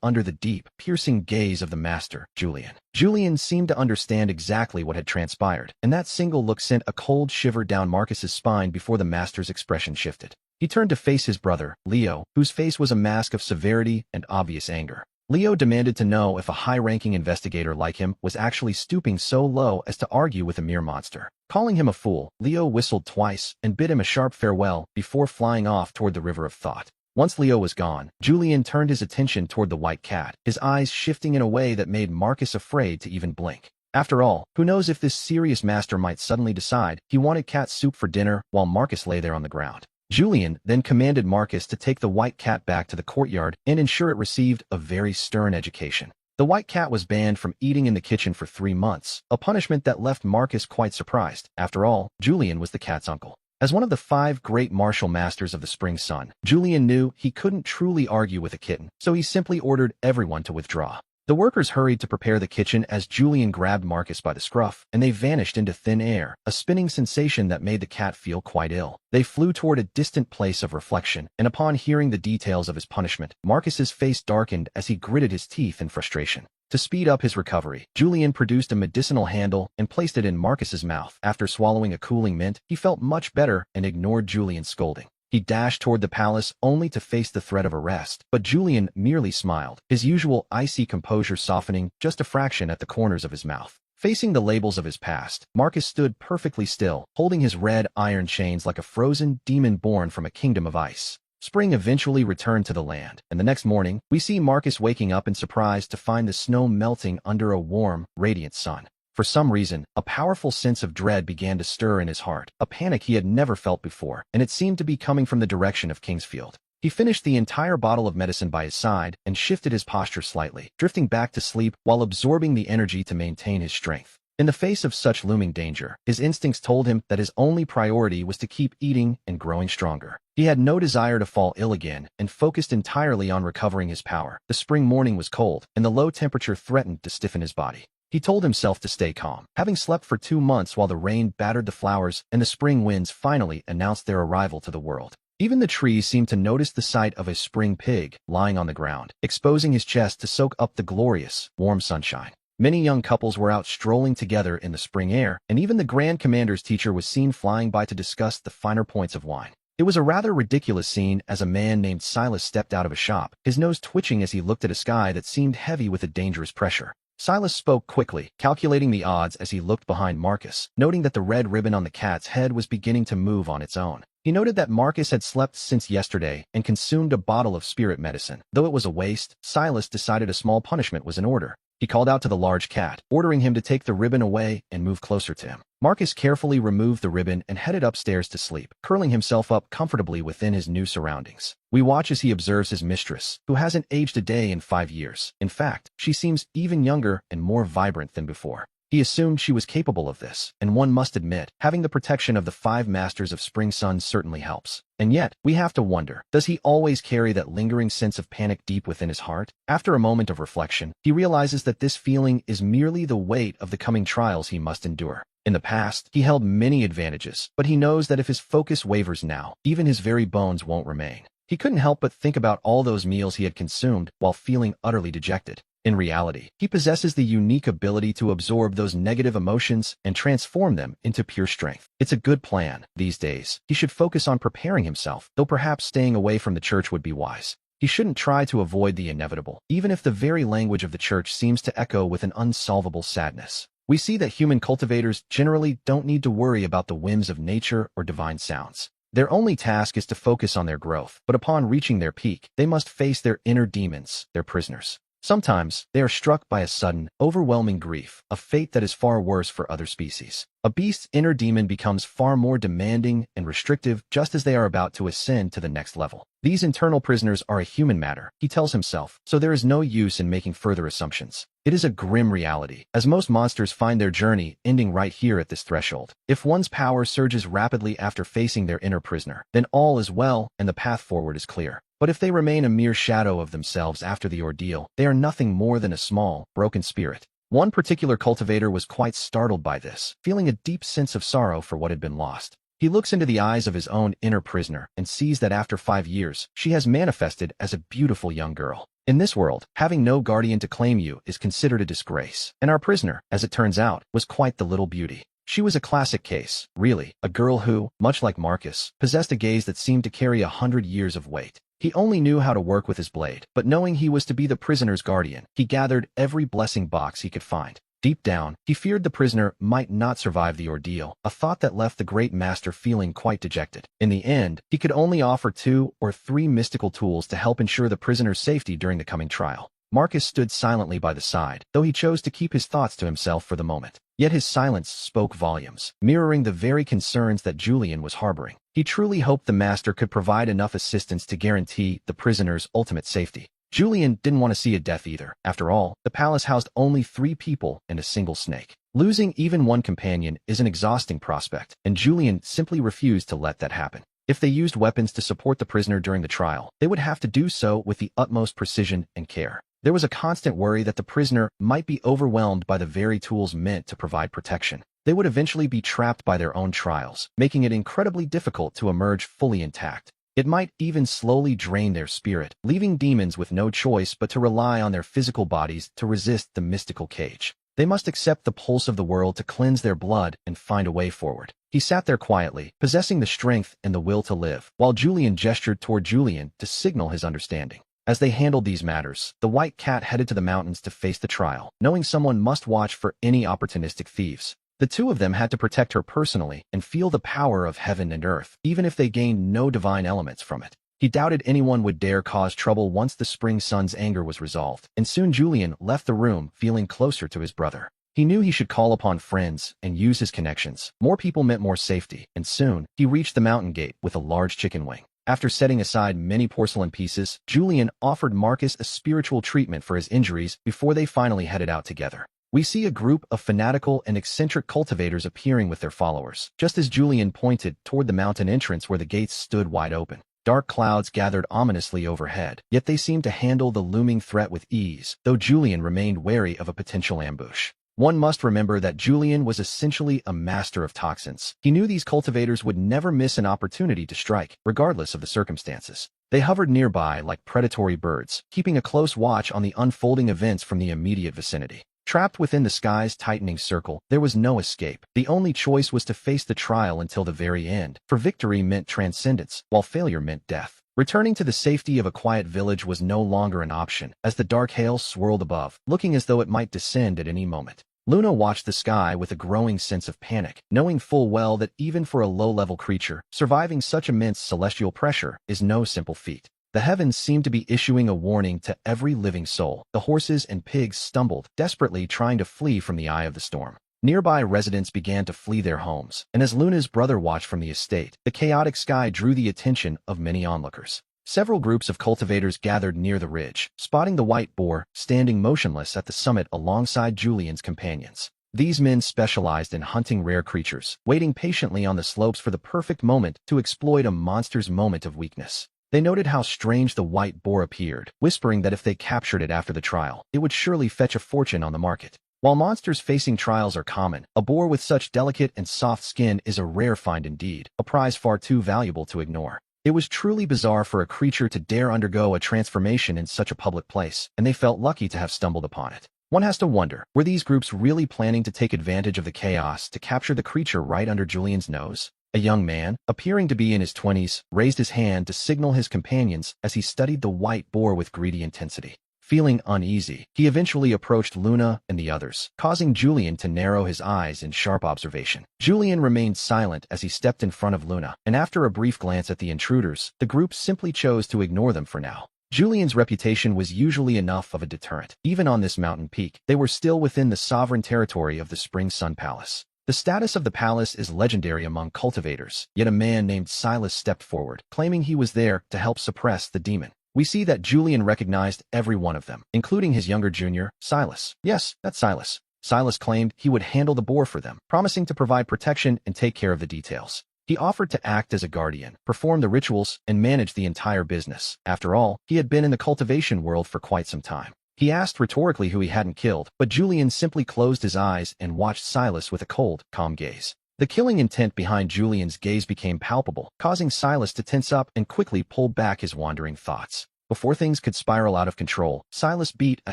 under the deep, piercing gaze of the master, Julian. Julian seemed to understand exactly what had transpired, and that single look sent a cold shiver down Marcus's spine before the master's expression shifted. He turned to face his brother, Leo, whose face was a mask of severity and obvious anger. Leo demanded to know if a high-ranking investigator like him was actually stooping so low as to argue with a mere monster. Calling him a fool, Leo whistled twice and bid him a sharp farewell before flying off toward the river of thought. Once Leo was gone, Julian turned his attention toward the white cat, his eyes shifting in a way that made Marcus afraid to even blink. After all, who knows if this serious master might suddenly decide he wanted cat soup for dinner while Marcus lay there on the ground. Julian then commanded Marcus to take the white cat back to the courtyard and ensure it received a very stern education. The white cat was banned from eating in the kitchen for 3 months, a punishment that left Marcus quite surprised. After all, Julian was the cat's uncle. As one of the 5 great martial masters of the spring sun, Julian knew he couldn't truly argue with a kitten, so he simply ordered everyone to withdraw. The workers hurried to prepare the kitchen as Julian grabbed Marcus by the scruff, and they vanished into thin air, a spinning sensation that made the cat feel quite ill. They flew toward a distant place of reflection, and upon hearing the details of his punishment, Marcus's face darkened as he gritted his teeth in frustration. To speed up his recovery, Julian produced a medicinal handle and placed it in Marcus's mouth. After swallowing a cooling mint, he felt much better and ignored Julian's scolding. He dashed toward the palace only to face the threat of arrest, but Julian merely smiled, his usual icy composure softening just a fraction at the corners of his mouth. Facing the labels of his past, Marcus stood perfectly still, holding his red iron chains like a frozen demon born from a kingdom of ice. Spring eventually returned to the land, and the next morning, we see Marcus waking up in surprise to find the snow melting under a warm, radiant sun. For some reason, a powerful sense of dread began to stir in his heart, a panic he had never felt before, and it seemed to be coming from the direction of Kingsfield. He finished the entire bottle of medicine by his side and shifted his posture slightly, drifting back to sleep while absorbing the energy to maintain his strength. In the face of such looming danger, his instincts told him that his only priority was to keep eating and growing stronger. He had no desire to fall ill again and focused entirely on recovering his power. The spring morning was cold, and the low temperature threatened to stiffen his body. He told himself to stay calm. Having slept for 2 months while the rain battered the flowers and the spring winds finally announced their arrival to the world. Even the trees seemed to notice the sight of a spring pig lying on the ground, exposing his chest to soak up the glorious, warm sunshine. Many young couples were out strolling together in the spring air, and even the Grand Commander's teacher was seen flying by to discuss the finer points of wine. It was a rather ridiculous scene as a man named Silas stepped out of a shop, his nose twitching as he looked at a sky that seemed heavy with a dangerous pressure. Silas spoke quickly, calculating the odds as he looked behind Marcus, noting that the red ribbon on the cat's head was beginning to move on its own. He noted that Marcus had slept since yesterday and consumed a bottle of spirit medicine. Though it was a waste, Silas decided a small punishment was in order. He called out to the large cat, ordering him to take the ribbon away and move closer to him. Marcus carefully removed the ribbon and headed upstairs to sleep, curling himself up comfortably within his new surroundings. We watch as he observes his mistress, who hasn't aged a day in 5 years. In fact, she seems even younger and more vibrant than before. He assumed she was capable of this, and one must admit, having the protection of the 5 masters of Spring Sun certainly helps. And yet, we have to wonder, does he always carry that lingering sense of panic deep within his heart? After a moment of reflection, he realizes that this feeling is merely the weight of the coming trials he must endure. In the past, he held many advantages, but he knows that if his focus wavers now, even his very bones won't remain. He couldn't help but think about all those meals he had consumed while feeling utterly dejected. In reality, he possesses the unique ability to absorb those negative emotions and transform them into pure strength. It's a good plan. These days, he should focus on preparing himself, though perhaps staying away from the church would be wise. He shouldn't try to avoid the inevitable, even if the very language of the church seems to echo with an unsolvable sadness. We see that human cultivators generally don't need to worry about the whims of nature or divine sounds. Their only task is to focus on their growth, but upon reaching their peak, they must face their inner demons, their prisoners. Sometimes, they are struck by a sudden, overwhelming grief, a fate that is far worse for other species. A beast's inner demon becomes far more demanding and restrictive just as they are about to ascend to the next level. These internal prisoners are a human matter, he tells himself, so there is no use in making further assumptions. It is a grim reality, as most monsters find their journey ending right here at this threshold. If one's power surges rapidly after facing their inner prisoner, then all is well and the path forward is clear. But if they remain a mere shadow of themselves after the ordeal, they are nothing more than a small, broken spirit. One particular cultivator was quite startled by this, feeling a deep sense of sorrow for what had been lost. He looks into the eyes of his own inner prisoner and sees that after 5 years, she has manifested as a beautiful young girl. In this world, having no guardian to claim you is considered a disgrace, and our prisoner, as it turns out, was quite the little beauty. She was a classic case, really, a girl who, much like Marcus, possessed a gaze that seemed to carry 100 years of weight. He only knew how to work with his blade, but knowing he was to be the prisoner's guardian, he gathered every blessing box he could find. Deep down, he feared the prisoner might not survive the ordeal, a thought that left the great master feeling quite dejected. In the end, he could only offer 2 or 3 mystical tools to help ensure the prisoner's safety during the coming trial. Marcus stood silently by the side, though he chose to keep his thoughts to himself for the moment. Yet his silence spoke volumes, mirroring the very concerns that Julian was harboring. He truly hoped the master could provide enough assistance to guarantee the prisoner's ultimate safety. Julian didn't want to see a death either. After all, the palace housed only 3 people and a single snake. Losing even one companion is an exhausting prospect, and Julian simply refused to let that happen. If they used weapons to support the prisoner during the trial, they would have to do so with the utmost precision and care. There was a constant worry that the prisoner might be overwhelmed by the very tools meant to provide protection. They would eventually be trapped by their own trials, making it incredibly difficult to emerge fully intact. It might even slowly drain their spirit, leaving demons with no choice but to rely on their physical bodies to resist the mystical cage. They must accept the pulse of the world to cleanse their blood and find a way forward. He sat there quietly, possessing the strength and the will to live, while Julian gestured toward Julian to signal his understanding. As they handled these matters, the white cat headed to the mountains to face the trial, knowing someone must watch for any opportunistic thieves. The 2 of them had to protect her personally and feel the power of heaven and earth, even if they gained no divine elements from it. He doubted anyone would dare cause trouble once the spring sun's anger was resolved, and soon Julian left the room feeling closer to his brother. He knew he should call upon friends and use his connections. More people meant more safety, and soon, he reached the mountain gate with a large chicken wing. After setting aside many porcelain pieces, Julian offered Marcus a spiritual treatment for his injuries before they finally headed out together. We see a group of fanatical and eccentric cultivators appearing with their followers, just as Julian pointed toward the mountain entrance where the gates stood wide open. Dark clouds gathered ominously overhead, yet they seemed to handle the looming threat with ease, though Julian remained wary of a potential ambush. One must remember that Julian was essentially a master of toxins. He knew these cultivators would never miss an opportunity to strike, regardless of the circumstances. They hovered nearby like predatory birds, keeping a close watch on the unfolding events from the immediate vicinity. Trapped within the sky's tightening circle, there was no escape. The only choice was to face the trial until the very end, for victory meant transcendence, while failure meant death. Returning to the safety of a quiet village was no longer an option, as the dark hail swirled above, looking as though it might descend at any moment. Luna watched the sky with a growing sense of panic, knowing full well that even for a low-level creature, surviving such immense celestial pressure is no simple feat. The heavens seemed to be issuing a warning to every living soul. The horses and pigs stumbled, desperately trying to flee from the eye of the storm. Nearby residents began to flee their homes, and as Luna's brother watched from the estate, the chaotic sky drew the attention of many onlookers. Several groups of cultivators gathered near the ridge, spotting the white boar standing motionless at the summit alongside Julian's companions. These men specialized in hunting rare creatures, waiting patiently on the slopes for the perfect moment to exploit a monster's moment of weakness. They noted how strange the white boar appeared, whispering that if they captured it after the trial, it would surely fetch a fortune on the market. While monsters facing trials are common, a boar with such delicate and soft skin is a rare find indeed, a prize far too valuable to ignore. It was truly bizarre for a creature to dare undergo a transformation in such a public place, and they felt lucky to have stumbled upon it. One has to wonder, were these groups really planning to take advantage of the chaos to capture the creature right under Julian's nose? A young man, appearing to be in his 20s, raised his hand to signal his companions as he studied the white boar with greedy intensity. Feeling uneasy, he eventually approached Luna and the others, causing Julian to narrow his eyes in sharp observation. Julian remained silent as he stepped in front of Luna, and after a brief glance at the intruders, the group simply chose to ignore them for now. Julian's reputation was usually enough of a deterrent. Even on this mountain peak, they were still within the sovereign territory of the Spring Sun Palace. The status of the palace is legendary among cultivators, yet a man named Silas stepped forward, claiming he was there to help suppress the demon. We see that Julian recognized every one of them, including his younger junior, Silas. Yes, that's Silas. Silas claimed he would handle the boar for them, promising to provide protection and take care of the details. He offered to act as a guardian, perform the rituals, and manage the entire business. After all, he had been in the cultivation world for quite some time. He asked rhetorically who he hadn't killed, but Julian simply closed his eyes and watched Silas with a cold, calm gaze. The killing intent behind Julian's gaze became palpable, causing Silas to tense up and quickly pull back his wandering thoughts. Before things could spiral out of control, Silas beat a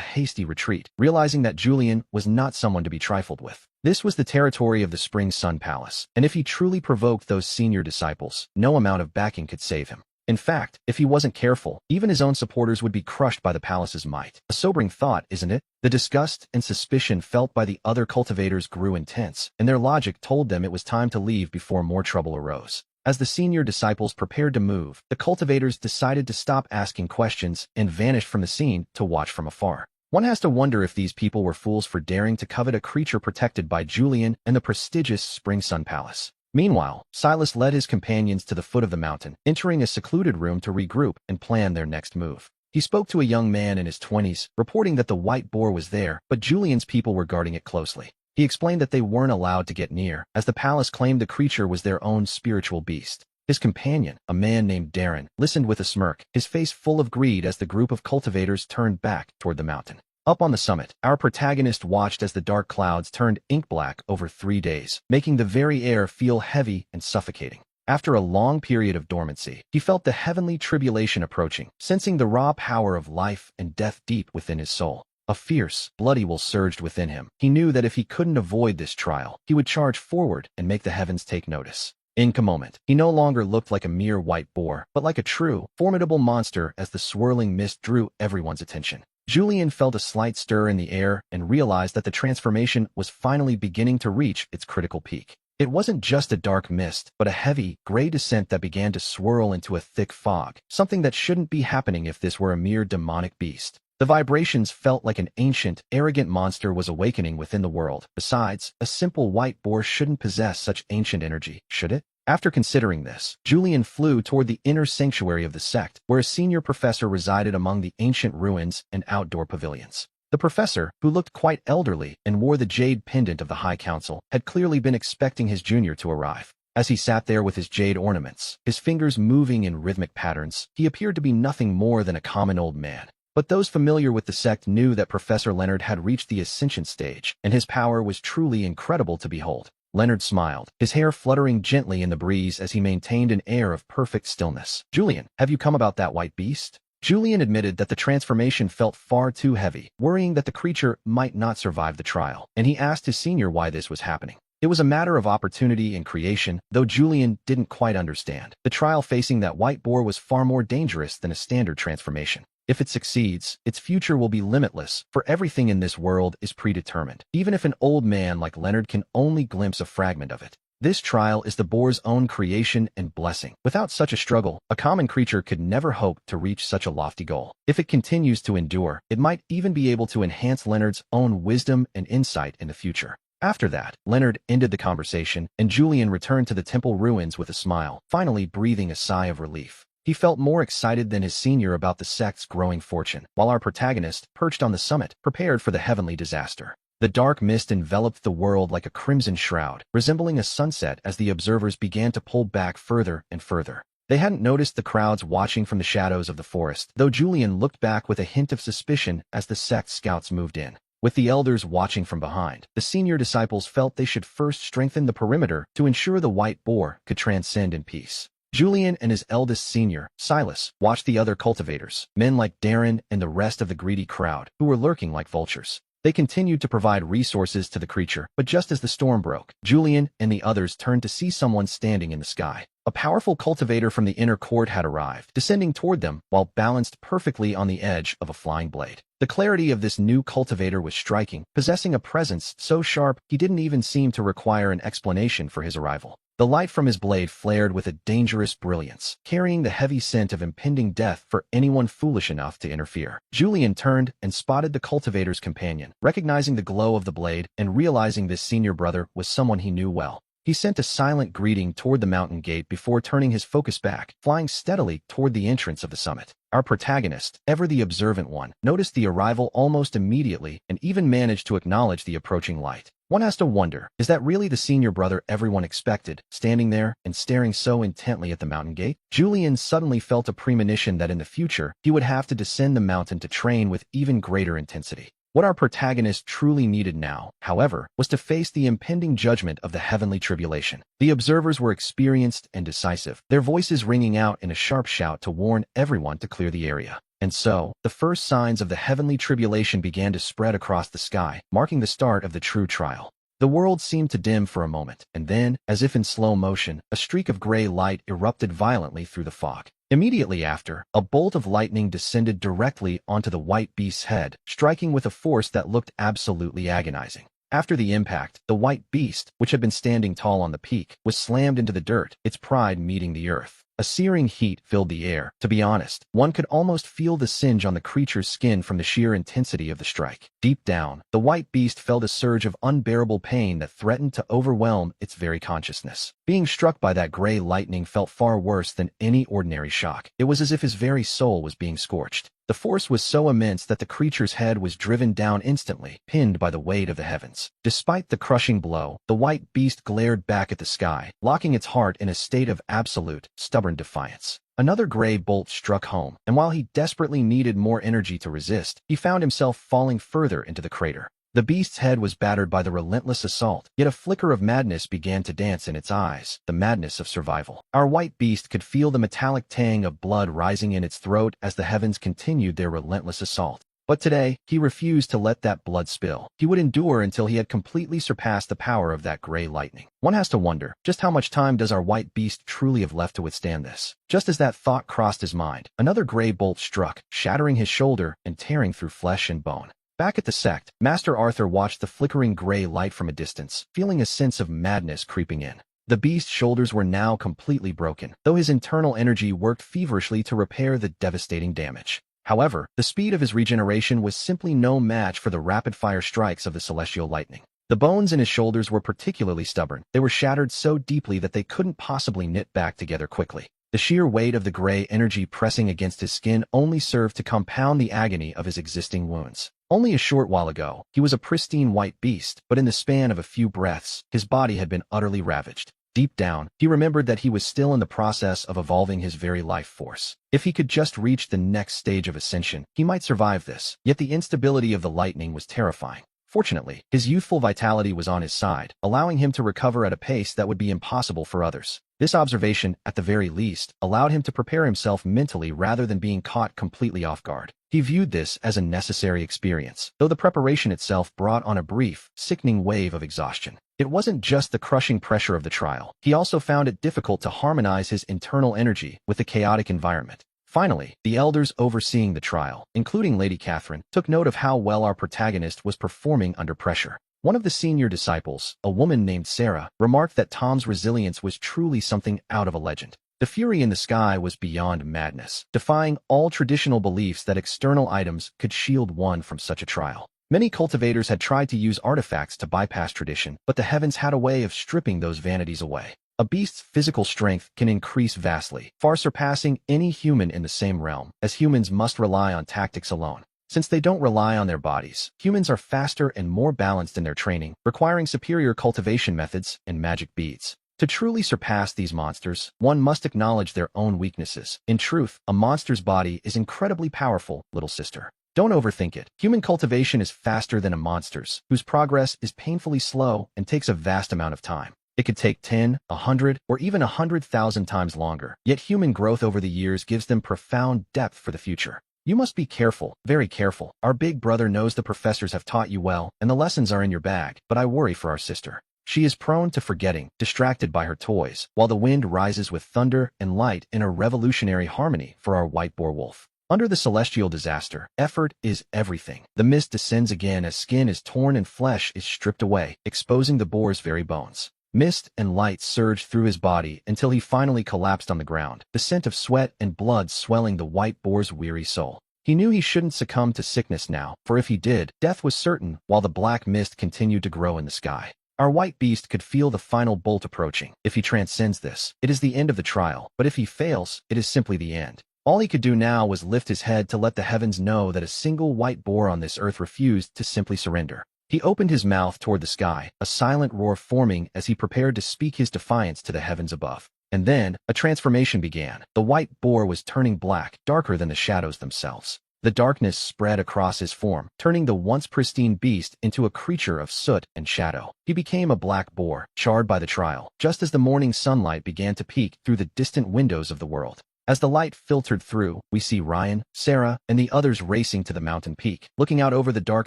hasty retreat, realizing that Julian was not someone to be trifled with. This was the territory of the Spring Sun Palace, and if he truly provoked those senior disciples, no amount of backing could save him. In fact, if he wasn't careful, even his own supporters would be crushed by the palace's might. A sobering thought, isn't it? The disgust and suspicion felt by the other cultivators grew intense, and their logic told them it was time to leave before more trouble arose. As the senior disciples prepared to move, the cultivators decided to stop asking questions and vanished from the scene to watch from afar. One has to wonder if these people were fools for daring to covet a creature protected by Julian and the prestigious Spring Sun Palace. Meanwhile, Silas led his companions to the foot of the mountain, entering a secluded room to regroup and plan their next move. He spoke to a young man in his 20s, reporting that the white boar was there, but Julian's people were guarding it closely. He explained that they weren't allowed to get near, as the palace claimed the creature was their own spiritual beast. His companion, a man named Darren, listened with a smirk, his face full of greed as the group of cultivators turned back toward the mountain. Up on the summit, our protagonist watched as the dark clouds turned ink black over 3 days, making the very air feel heavy and suffocating. After a long period of dormancy, he felt the heavenly tribulation approaching, sensing the raw power of life and death deep within his soul. A fierce, bloody will surged within him. He knew that if he couldn't avoid this trial, he would charge forward and make the heavens take notice. In a moment, he no longer looked like a mere white boar, but like a true, formidable monster as the swirling mist drew everyone's attention. Julian felt a slight stir in the air and realized that the transformation was finally beginning to reach its critical peak. It wasn't just a dark mist, but a heavy, gray descent that began to swirl into a thick fog, something that shouldn't be happening if this were a mere demonic beast. The vibrations felt like an ancient, arrogant monster was awakening within the world. Besides, a simple white boar shouldn't possess such ancient energy, should it? After considering this, Julian flew toward the inner sanctuary of the sect, where a senior professor resided among the ancient ruins and outdoor pavilions. The professor, who looked quite elderly and wore the jade pendant of the High Council, had clearly been expecting his junior to arrive. As he sat there with his jade ornaments, his fingers moving in rhythmic patterns, he appeared to be nothing more than a common old man. But those familiar with the sect knew that Professor Leonard had reached the ascension stage, and his power was truly incredible to behold. Leonard smiled, his hair fluttering gently in the breeze as he maintained an air of perfect stillness. "Julian, have you come about that white beast?" Julian admitted that the transformation felt far too heavy, worrying that the creature might not survive the trial, and he asked his senior why this was happening. It was a matter of opportunity and creation, though Julian didn't quite understand. The trial facing that white boar was far more dangerous than a standard transformation. If it succeeds, its future will be limitless, for everything in this world is predetermined, even if an old man like Leonard can only glimpse a fragment of it. This trial is the boar's own creation and blessing. Without such a struggle, a common creature could never hope to reach such a lofty goal. If it continues to endure, it might even be able to enhance Leonard's own wisdom and insight in the future. After that, Leonard ended the conversation, and Julian returned to the temple ruins with a smile, finally breathing a sigh of relief. He felt more excited than his senior about the sect's growing fortune, while our protagonist, perched on the summit, prepared for the heavenly disaster. The dark mist enveloped the world like a crimson shroud, resembling a sunset as the observers began to pull back further and further. They hadn't noticed the crowds watching from the shadows of the forest, though Julian looked back with a hint of suspicion as the sect scouts moved in. With the elders watching from behind, the senior disciples felt they should first strengthen the perimeter to ensure the white boar could transcend in peace. Julian and his eldest senior, Silas, watched the other cultivators, men like Darren and the rest of the greedy crowd, who were lurking like vultures. They continued to provide resources to the creature, but just as the storm broke, Julian and the others turned to see someone standing in the sky. A powerful cultivator from the inner court had arrived, descending toward them while balanced perfectly on the edge of a flying blade. The clarity of this new cultivator was striking, possessing a presence so sharp he didn't even seem to require an explanation for his arrival. The light from his blade flared with a dangerous brilliance, carrying the heavy scent of impending death for anyone foolish enough to interfere. Julian turned and spotted the cultivator's companion, recognizing the glow of the blade and realizing this senior brother was someone he knew well. He sent a silent greeting toward the mountain gate before turning his focus back, flying steadily toward the entrance of the summit. Our protagonist, ever the observant one, noticed the arrival almost immediately and even managed to acknowledge the approaching light. One has to wonder, is that really the senior brother everyone expected, standing there and staring so intently at the mountain gate? Julian suddenly felt a premonition that in the future, he would have to descend the mountain to train with even greater intensity. What our protagonist truly needed now, however, was to face the impending judgment of the heavenly tribulation. The observers were experienced and decisive, their voices ringing out in a sharp shout to warn everyone to clear the area. And so, the first signs of the heavenly tribulation began to spread across the sky, marking the start of the true trial. The world seemed to dim for a moment, and then, as if in slow motion, a streak of gray light erupted violently through the fog. Immediately after, a bolt of lightning descended directly onto the white beast's head, striking with a force that looked absolutely agonizing. After the impact, the white beast, which had been standing tall on the peak, was slammed into the dirt, its pride meeting the earth. A searing heat filled the air. To be honest, one could almost feel the singe on the creature's skin from the sheer intensity of the strike. Deep down, the white beast felt a surge of unbearable pain that threatened to overwhelm its very consciousness. Being struck by that gray lightning felt far worse than any ordinary shock. It was as if his very soul was being scorched. The force was so immense that the creature's head was driven down instantly, pinned by the weight of the heavens. Despite the crushing blow, the white beast glared back at the sky, locking its heart in a state of absolute, stubborn defiance. Another gray bolt struck home, and while he desperately needed more energy to resist, he found himself falling further into the crater. The beast's head was battered by the relentless assault, yet a flicker of madness began to dance in its eyes, the madness of survival. Our white beast could feel the metallic tang of blood rising in its throat as the heavens continued their relentless assault. But today, he refused to let that blood spill. He would endure until he had completely surpassed the power of that gray lightning. One has to wonder, just how much time does our white beast truly have left to withstand this? Just as that thought crossed his mind, another gray bolt struck, shattering his shoulder and tearing through flesh and bone. Back at the sect, Master Arthur watched the flickering gray light from a distance, feeling a sense of madness creeping in. The beast's shoulders were now completely broken, though his internal energy worked feverishly to repair the devastating damage. However, the speed of his regeneration was simply no match for the rapid-fire strikes of the celestial lightning. The bones in his shoulders were particularly stubborn. They were shattered so deeply that they couldn't possibly knit back together quickly. The sheer weight of the gray energy pressing against his skin only served to compound the agony of his existing wounds. Only a short while ago, he was a pristine white beast, but in the span of a few breaths, his body had been utterly ravaged. Deep down, he remembered that he was still in the process of evolving his very life force. If he could just reach the next stage of ascension, he might survive this, yet the instability of the lightning was terrifying. Fortunately, his youthful vitality was on his side, allowing him to recover at a pace that would be impossible for others. This observation, at the very least, allowed him to prepare himself mentally rather than being caught completely off guard. He viewed this as a necessary experience, though the preparation itself brought on a brief, sickening wave of exhaustion. It wasn't just the crushing pressure of the trial. He also found it difficult to harmonize his internal energy with the chaotic environment. Finally, the elders overseeing the trial, including Lady Catherine, took note of how well our protagonist was performing under pressure. One of the senior disciples, a woman named Sarah, remarked that Tom's resilience was truly something out of a legend. The fury in the sky was beyond madness, defying all traditional beliefs that external items could shield one from such a trial. Many cultivators had tried to use artifacts to bypass tradition, but the heavens had a way of stripping those vanities away. A beast's physical strength can increase vastly, far surpassing any human in the same realm, as humans must rely on tactics alone. Since they don't rely on their bodies, humans are faster and more balanced in their training, requiring superior cultivation methods and magic beads. To truly surpass these monsters, one must acknowledge their own weaknesses. In truth, a monster's body is incredibly powerful, little sister. Don't overthink it. Human cultivation is faster than a monster's, whose progress is painfully slow and takes a vast amount of time. It could take 10, 100, or even 100,000 times longer, yet human growth over the years gives them profound depth for the future. You must be careful, very careful. Our big brother knows the professors have taught you well, and the lessons are in your bag, but I worry for our sister. She is prone to forgetting, distracted by her toys, while the wind rises with thunder and light in a revolutionary harmony for our white boar wolf. Under the celestial disaster, effort is everything. The mist descends again as skin is torn and flesh is stripped away, exposing the boar's very bones. Mist and light surged through his body until he finally collapsed on the ground, the scent of sweat and blood swelling the white boar's weary soul. He knew he shouldn't succumb to sickness now, for if he did, death was certain, while the black mist continued to grow in the sky. Our white beast could feel the final bolt approaching. If he transcends this, it is the end of the trial, but if he fails, it is simply the end. All he could do now was lift his head to let the heavens know that a single white boar on this earth refused to simply surrender. He opened his mouth toward the sky, a silent roar forming as he prepared to speak his defiance to the heavens above. And then, a transformation began. The white boar was turning black, darker than the shadows themselves. The darkness spread across his form, turning the once pristine beast into a creature of soot and shadow. He became a black boar, charred by the trial, just as the morning sunlight began to peek through the distant windows of the world. As the light filtered through, we see Ryan, Sarah, and the others racing to the mountain peak, looking out over the dark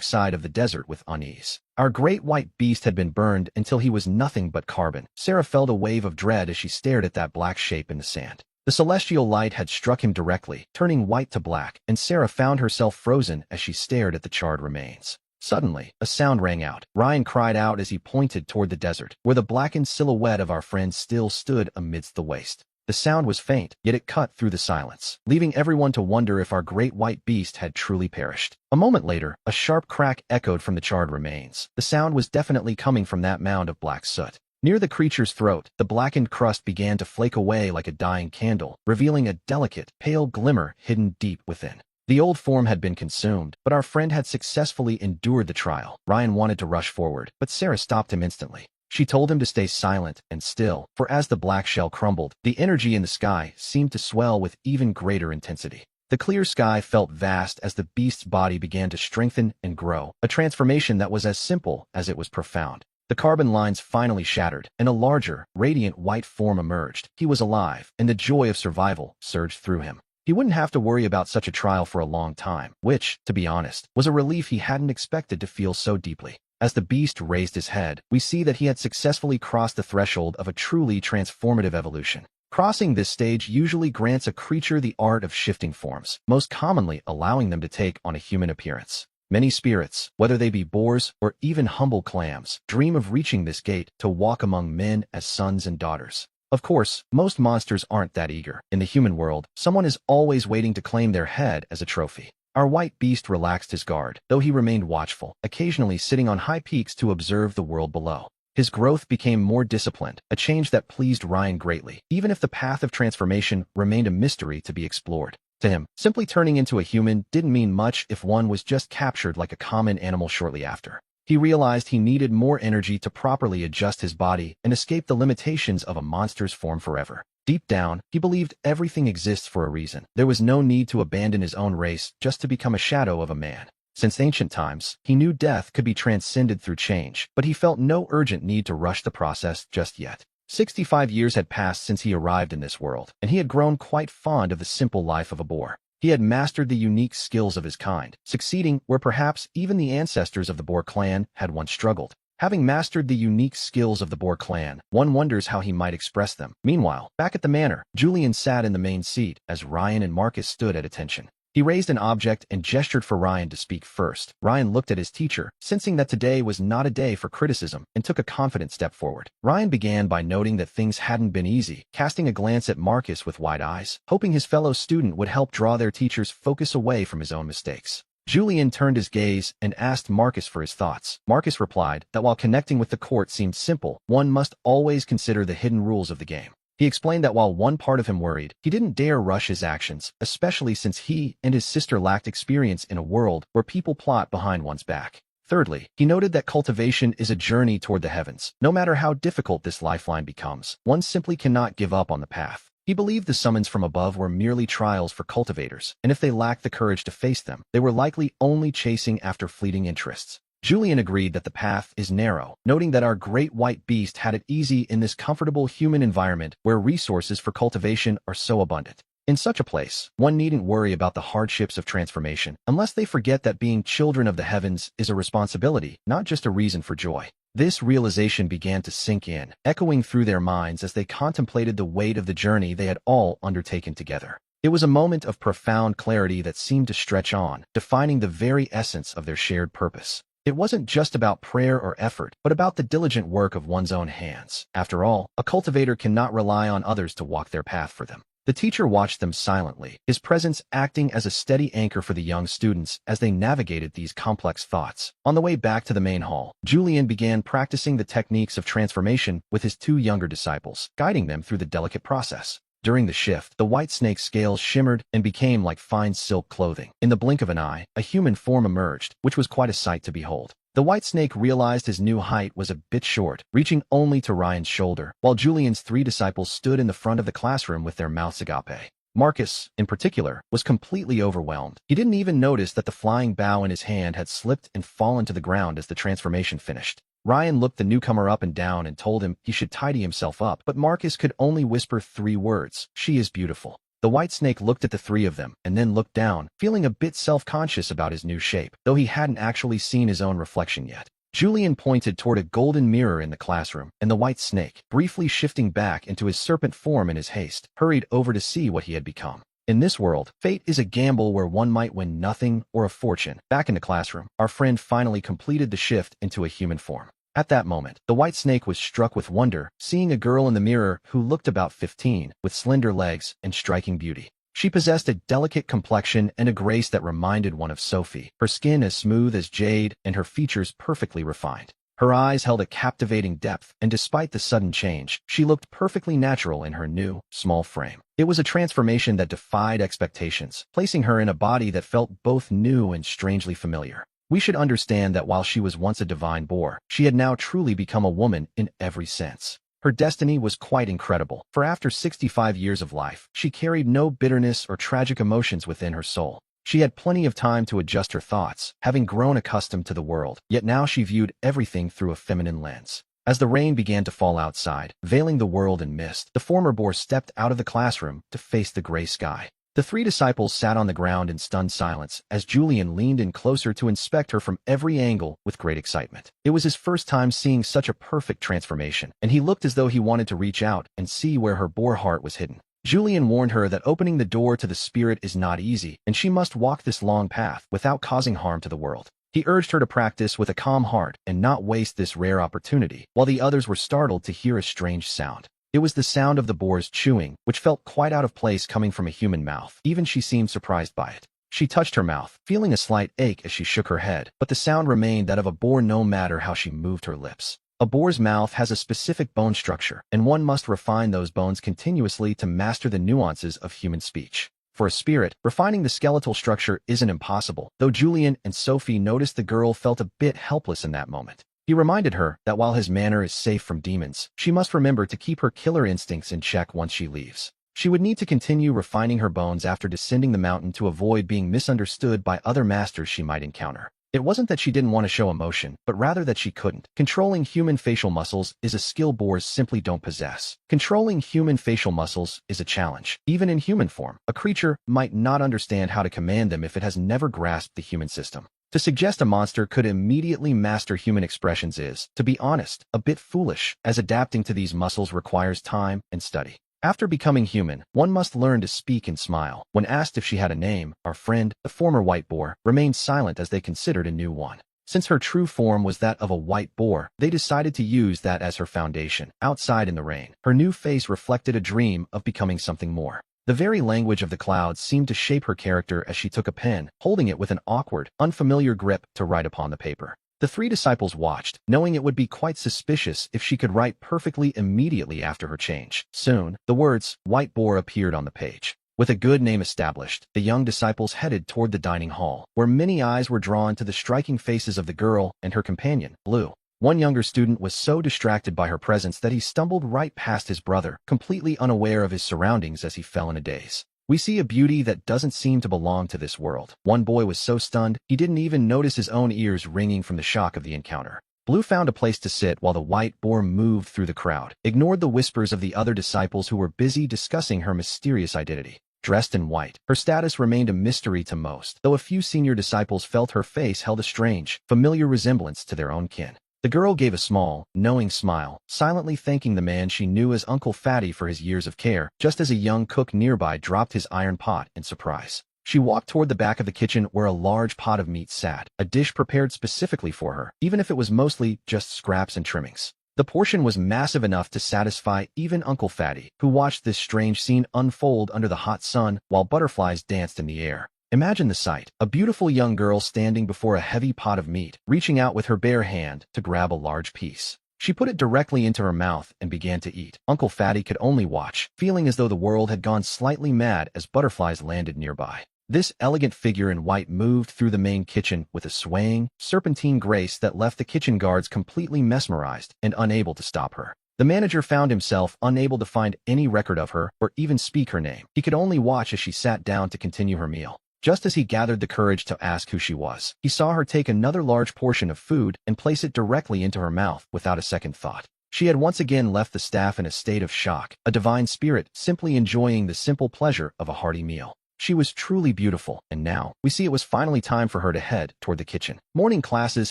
side of the desert with unease. Our great white beast had been burned until he was nothing but carbon. Sarah felt a wave of dread as she stared at that black shape in the sand. The celestial light had struck him directly, turning white to black, and Sarah found herself frozen as she stared at the charred remains. Suddenly, a sound rang out. Ryan cried out as he pointed toward the desert, where the blackened silhouette of our friend still stood amidst the waste. The sound was faint, yet it cut through the silence, leaving everyone to wonder if our great white beast had truly perished. A moment later, a sharp crack echoed from the charred remains. The sound was definitely coming from that mound of black soot. Near the creature's throat, the blackened crust began to flake away like a dying candle, revealing a delicate, pale glimmer hidden deep within. The old form had been consumed, but our friend had successfully endured the trial. Ryan wanted to rush forward, but Sarah stopped him instantly. She told him to stay silent and still, for as the black shell crumbled, the energy in the sky seemed to swell with even greater intensity. The clear sky felt vast as the beast's body began to strengthen and grow, a transformation that was as simple as it was profound. The carbon lines finally shattered, and a larger, radiant white form emerged. He was alive, and the joy of survival surged through him. He wouldn't have to worry about such a trial for a long time, which, to be honest, was a relief he hadn't expected to feel so deeply. As the beast raised his head, we see that he had successfully crossed the threshold of a truly transformative evolution. Crossing this stage usually grants a creature the art of shifting forms, most commonly allowing them to take on a human appearance. Many spirits, whether they be boars or even humble clams, dream of reaching this gate to walk among men as sons and daughters. Of course, most monsters aren't that eager. In the human world, someone is always waiting to claim their head as a trophy. Our white beast relaxed his guard, though he remained watchful, occasionally sitting on high peaks to observe the world below. His growth became more disciplined, a change that pleased Ryan greatly, even if the path of transformation remained a mystery to be explored. To him, simply turning into a human didn't mean much if one was just captured like a common animal shortly after. He realized he needed more energy to properly adjust his body and escape the limitations of a monster's form forever. Deep down, he believed everything exists for a reason. There was no need to abandon his own race just to become a shadow of a man. Since ancient times, he knew death could be transcended through change, but he felt no urgent need to rush the process just yet. 65 years had passed since he arrived in this world, and he had grown quite fond of the simple life of a boar. He had mastered the unique skills of his kind, succeeding where perhaps even the ancestors of the Boar clan had once struggled. Having mastered the unique skills of the Boar clan, one wonders how he might express them. Meanwhile, back at the manor, Julian sat in the main seat as Ryan and Marcus stood at attention. He raised an object and gestured for Ryan to speak first. Ryan looked at his teacher, sensing that today was not a day for criticism, and took a confident step forward. Ryan began by noting that things hadn't been easy, casting a glance at Marcus with wide eyes, hoping his fellow student would help draw their teacher's focus away from his own mistakes. Julian turned his gaze and asked Marcus for his thoughts. Marcus replied that while connecting with the court seemed simple, one must always consider the hidden rules of the game. He explained that while one part of him worried, he didn't dare rush his actions, especially since he and his sister lacked experience in a world where people plot behind one's back. Thirdly, he noted that cultivation is a journey toward the heavens. No matter how difficult this lifeline becomes, one simply cannot give up on the path. He believed the summons from above were merely trials for cultivators, and if they lacked the courage to face them, they were likely only chasing after fleeting interests. Julian agreed that the path is narrow, noting that our great white beast had it easy in this comfortable human environment where resources for cultivation are so abundant. In such a place, one needn't worry about the hardships of transformation, unless they forget that being children of the heavens is a responsibility, not just a reason for joy. This realization began to sink in, echoing through their minds as they contemplated the weight of the journey they had all undertaken together. It was a moment of profound clarity that seemed to stretch on, defining the very essence of their shared purpose. It wasn't just about prayer or effort, but about the diligent work of one's own hands. After all, a cultivator cannot rely on others to walk their path for them. The teacher watched them silently, his presence acting as a steady anchor for the young students as they navigated these complex thoughts. On the way back to the main hall, Julian began practicing the techniques of transformation with his two younger disciples, guiding them through the delicate process. During the shift, the white snake's scales shimmered and became like fine silk clothing. In the blink of an eye, a human form emerged, which was quite a sight to behold. The white snake realized his new height was a bit short, reaching only to Ryan's shoulder, while Julian's three disciples stood in the front of the classroom with their mouths agape. Marcus, in particular, was completely overwhelmed. He didn't even notice that the flying bow in his hand had slipped and fallen to the ground as the transformation finished. Ryan looked the newcomer up and down and told him he should tidy himself up, but Marcus could only whisper 3 words, "She is beautiful." The white snake looked at the 3 of them and then looked down, feeling a bit self-conscious about his new shape, though he hadn't actually seen his own reflection yet. Julian pointed toward a golden mirror in the classroom, and the white snake, briefly shifting back into his serpent form in his haste, hurried over to see what he had become. In this world, fate is a gamble where one might win nothing or a fortune. Back in the classroom, our friend finally completed the shift into a human form. At that moment, the white snake was struck with wonder, seeing a girl in the mirror who looked about 15, with slender legs and striking beauty. She possessed a delicate complexion and a grace that reminded one of Sophie, her skin as smooth as jade and her features perfectly refined. Her eyes held a captivating depth, and despite the sudden change, she looked perfectly natural in her new, small frame. It was a transformation that defied expectations, placing her in a body that felt both new and strangely familiar. We should understand that while she was once a divine boar, she had now truly become a woman in every sense. Her destiny was quite incredible, for after 65 years of life, she carried no bitterness or tragic emotions within her soul. She had plenty of time to adjust her thoughts, having grown accustomed to the world, yet now she viewed everything through a feminine lens. As the rain began to fall outside, veiling the world in mist, the former boar stepped out of the classroom to face the gray sky. The 3 disciples sat on the ground in stunned silence as Julian leaned in closer to inspect her from every angle with great excitement. It was his first time seeing such a perfect transformation, and he looked as though he wanted to reach out and see where her boar heart was hidden. Julian warned her that opening the door to the spirit is not easy, and she must walk this long path without causing harm to the world. He urged her to practice with a calm heart and not waste this rare opportunity, while the others were startled to hear a strange sound. It was the sound of the boar's chewing, which felt quite out of place coming from a human mouth. Even she seemed surprised by it. She touched her mouth, feeling a slight ache as she shook her head, but the sound remained that of a boar no matter how she moved her lips. A boar's mouth has a specific bone structure, and one must refine those bones continuously to master the nuances of human speech. For a spirit, refining the skeletal structure isn't impossible, though Julian and Sophie noticed the girl felt a bit helpless in that moment. He reminded her that while his manor is safe from demons, she must remember to keep her killer instincts in check once she leaves. She would need to continue refining her bones after descending the mountain to avoid being misunderstood by other masters she might encounter. It wasn't that she didn't want to show emotion, but rather that she couldn't. Controlling human facial muscles is a skill boars simply don't possess. Controlling human facial muscles is a challenge. Even in human form, a creature might not understand how to command them if it has never grasped the human system. To suggest a monster could immediately master human expressions is, to be honest, a bit foolish, as adapting to these muscles requires time and study. After becoming human, one must learn to speak and smile. When asked if she had a name, our friend, the former white boar, remained silent as they considered a new one. Since her true form was that of a white boar, they decided to use that as her foundation. Outside in the rain, her new face reflected a dream of becoming something more. The very language of the clouds seemed to shape her character as she took a pen, holding it with an awkward, unfamiliar grip to write upon the paper. The 3 disciples watched, knowing it would be quite suspicious if she could write perfectly immediately after her change. Soon, the words, "White Boar," appeared on the page. With a good name established, the young disciples headed toward the dining hall, where many eyes were drawn to the striking faces of the girl and her companion, Blue. One younger student was so distracted by her presence that he stumbled right past his brother, completely unaware of his surroundings as he fell in a daze. We see a beauty that doesn't seem to belong to this world. One boy was so stunned, he didn't even notice his own ears ringing from the shock of the encounter. Blue found a place to sit while the white boar moved through the crowd, ignored the whispers of the other disciples who were busy discussing her mysterious identity. Dressed in white, her status remained a mystery to most, though a few senior disciples felt her face held a strange, familiar resemblance to their own kin. The girl gave a small, knowing smile, silently thanking the man she knew as Uncle Fatty for his years of care, just as a young cook nearby dropped his iron pot in surprise. She walked toward the back of the kitchen where a large pot of meat sat, a dish prepared specifically for her, even if it was mostly just scraps and trimmings. The portion was massive enough to satisfy even Uncle Fatty, who watched this strange scene unfold under the hot sun while butterflies danced in the air. Imagine the sight, a beautiful young girl standing before a heavy pot of meat, reaching out with her bare hand to grab a large piece. She put it directly into her mouth and began to eat. Uncle Fatty could only watch, feeling as though the world had gone slightly mad as butterflies landed nearby. This elegant figure in white moved through the main kitchen with a swaying, serpentine grace that left the kitchen guards completely mesmerized and unable to stop her. The manager found himself unable to find any record of her or even speak her name. He could only watch as she sat down to continue her meal. Just as he gathered the courage to ask who she was, he saw her take another large portion of food and place it directly into her mouth without a second thought. She had once again left the staff in a state of shock, a divine spirit simply enjoying the simple pleasure of a hearty meal. She was truly beautiful, and now, we see it was finally time for her to head toward the kitchen. Morning classes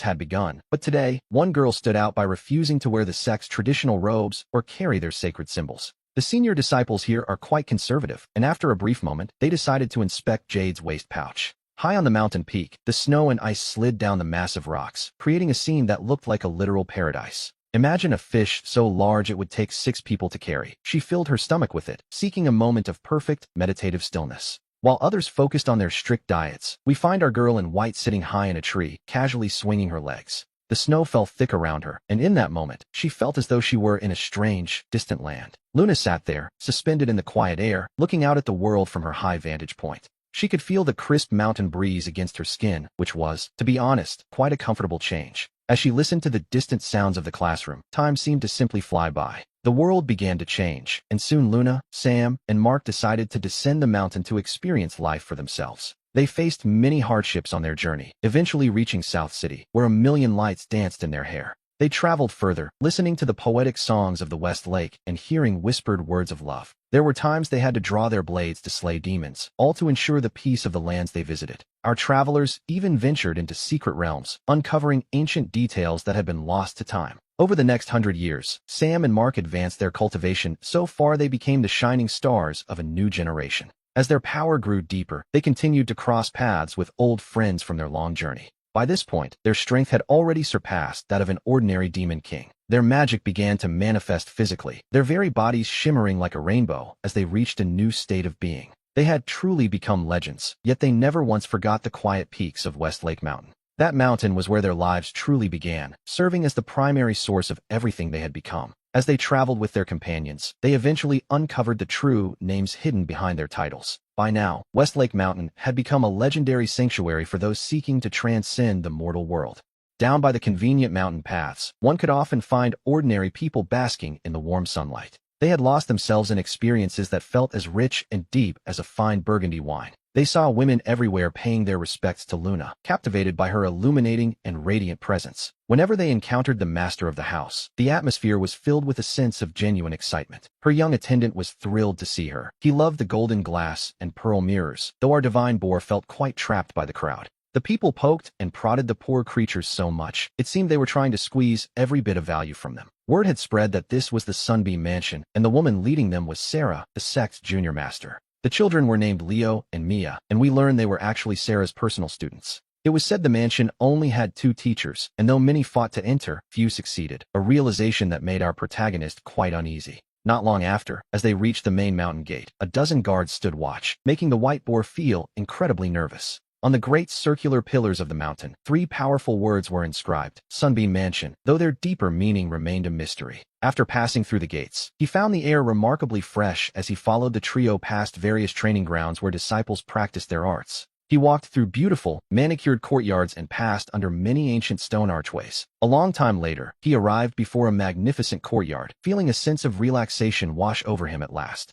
had begun, but today, one girl stood out by refusing to wear the sect's traditional robes or carry their sacred symbols. The senior disciples here are quite conservative, and after a brief moment, they decided to inspect Jade's waist pouch. High on the mountain peak, the snow and ice slid down the massive rocks, creating a scene that looked like a literal paradise. Imagine a fish so large it would take 6 people to carry. She filled her stomach with it, seeking a moment of perfect, meditative stillness. While others focused on their strict diets, we find our girl in white sitting high in a tree, casually swinging her legs. The snow fell thick around her, and in that moment, she felt as though she were in a strange, distant land. Luna sat there, suspended in the quiet air, looking out at the world from her high vantage point. She could feel the crisp mountain breeze against her skin, which was, to be honest, quite a comfortable change. As she listened to the distant sounds of the classroom, time seemed to simply fly by. The world began to change, and soon Luna, Sam, and Mark decided to descend the mountain to experience life for themselves. They faced many hardships on their journey, eventually reaching South City, where a million lights danced in their hair. They traveled further, listening to the poetic songs of the West Lake and hearing whispered words of love. There were times they had to draw their blades to slay demons, all to ensure the peace of the lands they visited. Our travelers even ventured into secret realms, uncovering ancient details that had been lost to time. Over the next 100 years, Sam and Mark advanced their cultivation so far they became the shining stars of a new generation. As their power grew deeper, they continued to cross paths with old friends from their long journey. By this point, their strength had already surpassed that of an ordinary demon king. Their magic began to manifest physically, their very bodies shimmering like a rainbow as they reached a new state of being. They had truly become legends, yet they never once forgot the quiet peaks of Westlake Mountain. That mountain was where their lives truly began, serving as the primary source of everything they had become. As they traveled with their companions, they eventually uncovered the true names hidden behind their titles. By now, Westlake Mountain had become a legendary sanctuary for those seeking to transcend the mortal world. Down by the convenient mountain paths, one could often find ordinary people basking in the warm sunlight. They had lost themselves in experiences that felt as rich and deep as a fine Burgundy wine. They saw women everywhere paying their respects to Luna, captivated by her illuminating and radiant presence. Whenever they encountered the master of the house, the atmosphere was filled with a sense of genuine excitement. Her young attendant was thrilled to see her. He loved the golden glass and pearl mirrors, though our divine boar felt quite trapped by the crowd. The people poked and prodded the poor creatures so much, it seemed they were trying to squeeze every bit of value from them. Word had spread that this was the Sunbeam Mansion, and the woman leading them was Sarah, the sect's junior master. The children were named Leo and Mia, and we learned they were actually Sarah's personal students. It was said the mansion only had 2 teachers, and though many fought to enter, few succeeded, a realization that made our protagonist quite uneasy. Not long after, as they reached the main mountain gate, a dozen guards stood watch, making the white boar feel incredibly nervous. On the great circular pillars of the mountain, 3 powerful words were inscribed, Sunbeam Mansion, though their deeper meaning remained a mystery. After passing through the gates, he found the air remarkably fresh as he followed the trio past various training grounds where disciples practiced their arts. He walked through beautiful, manicured courtyards and passed under many ancient stone archways. A long time later, he arrived before a magnificent courtyard, feeling a sense of relaxation wash over him at last.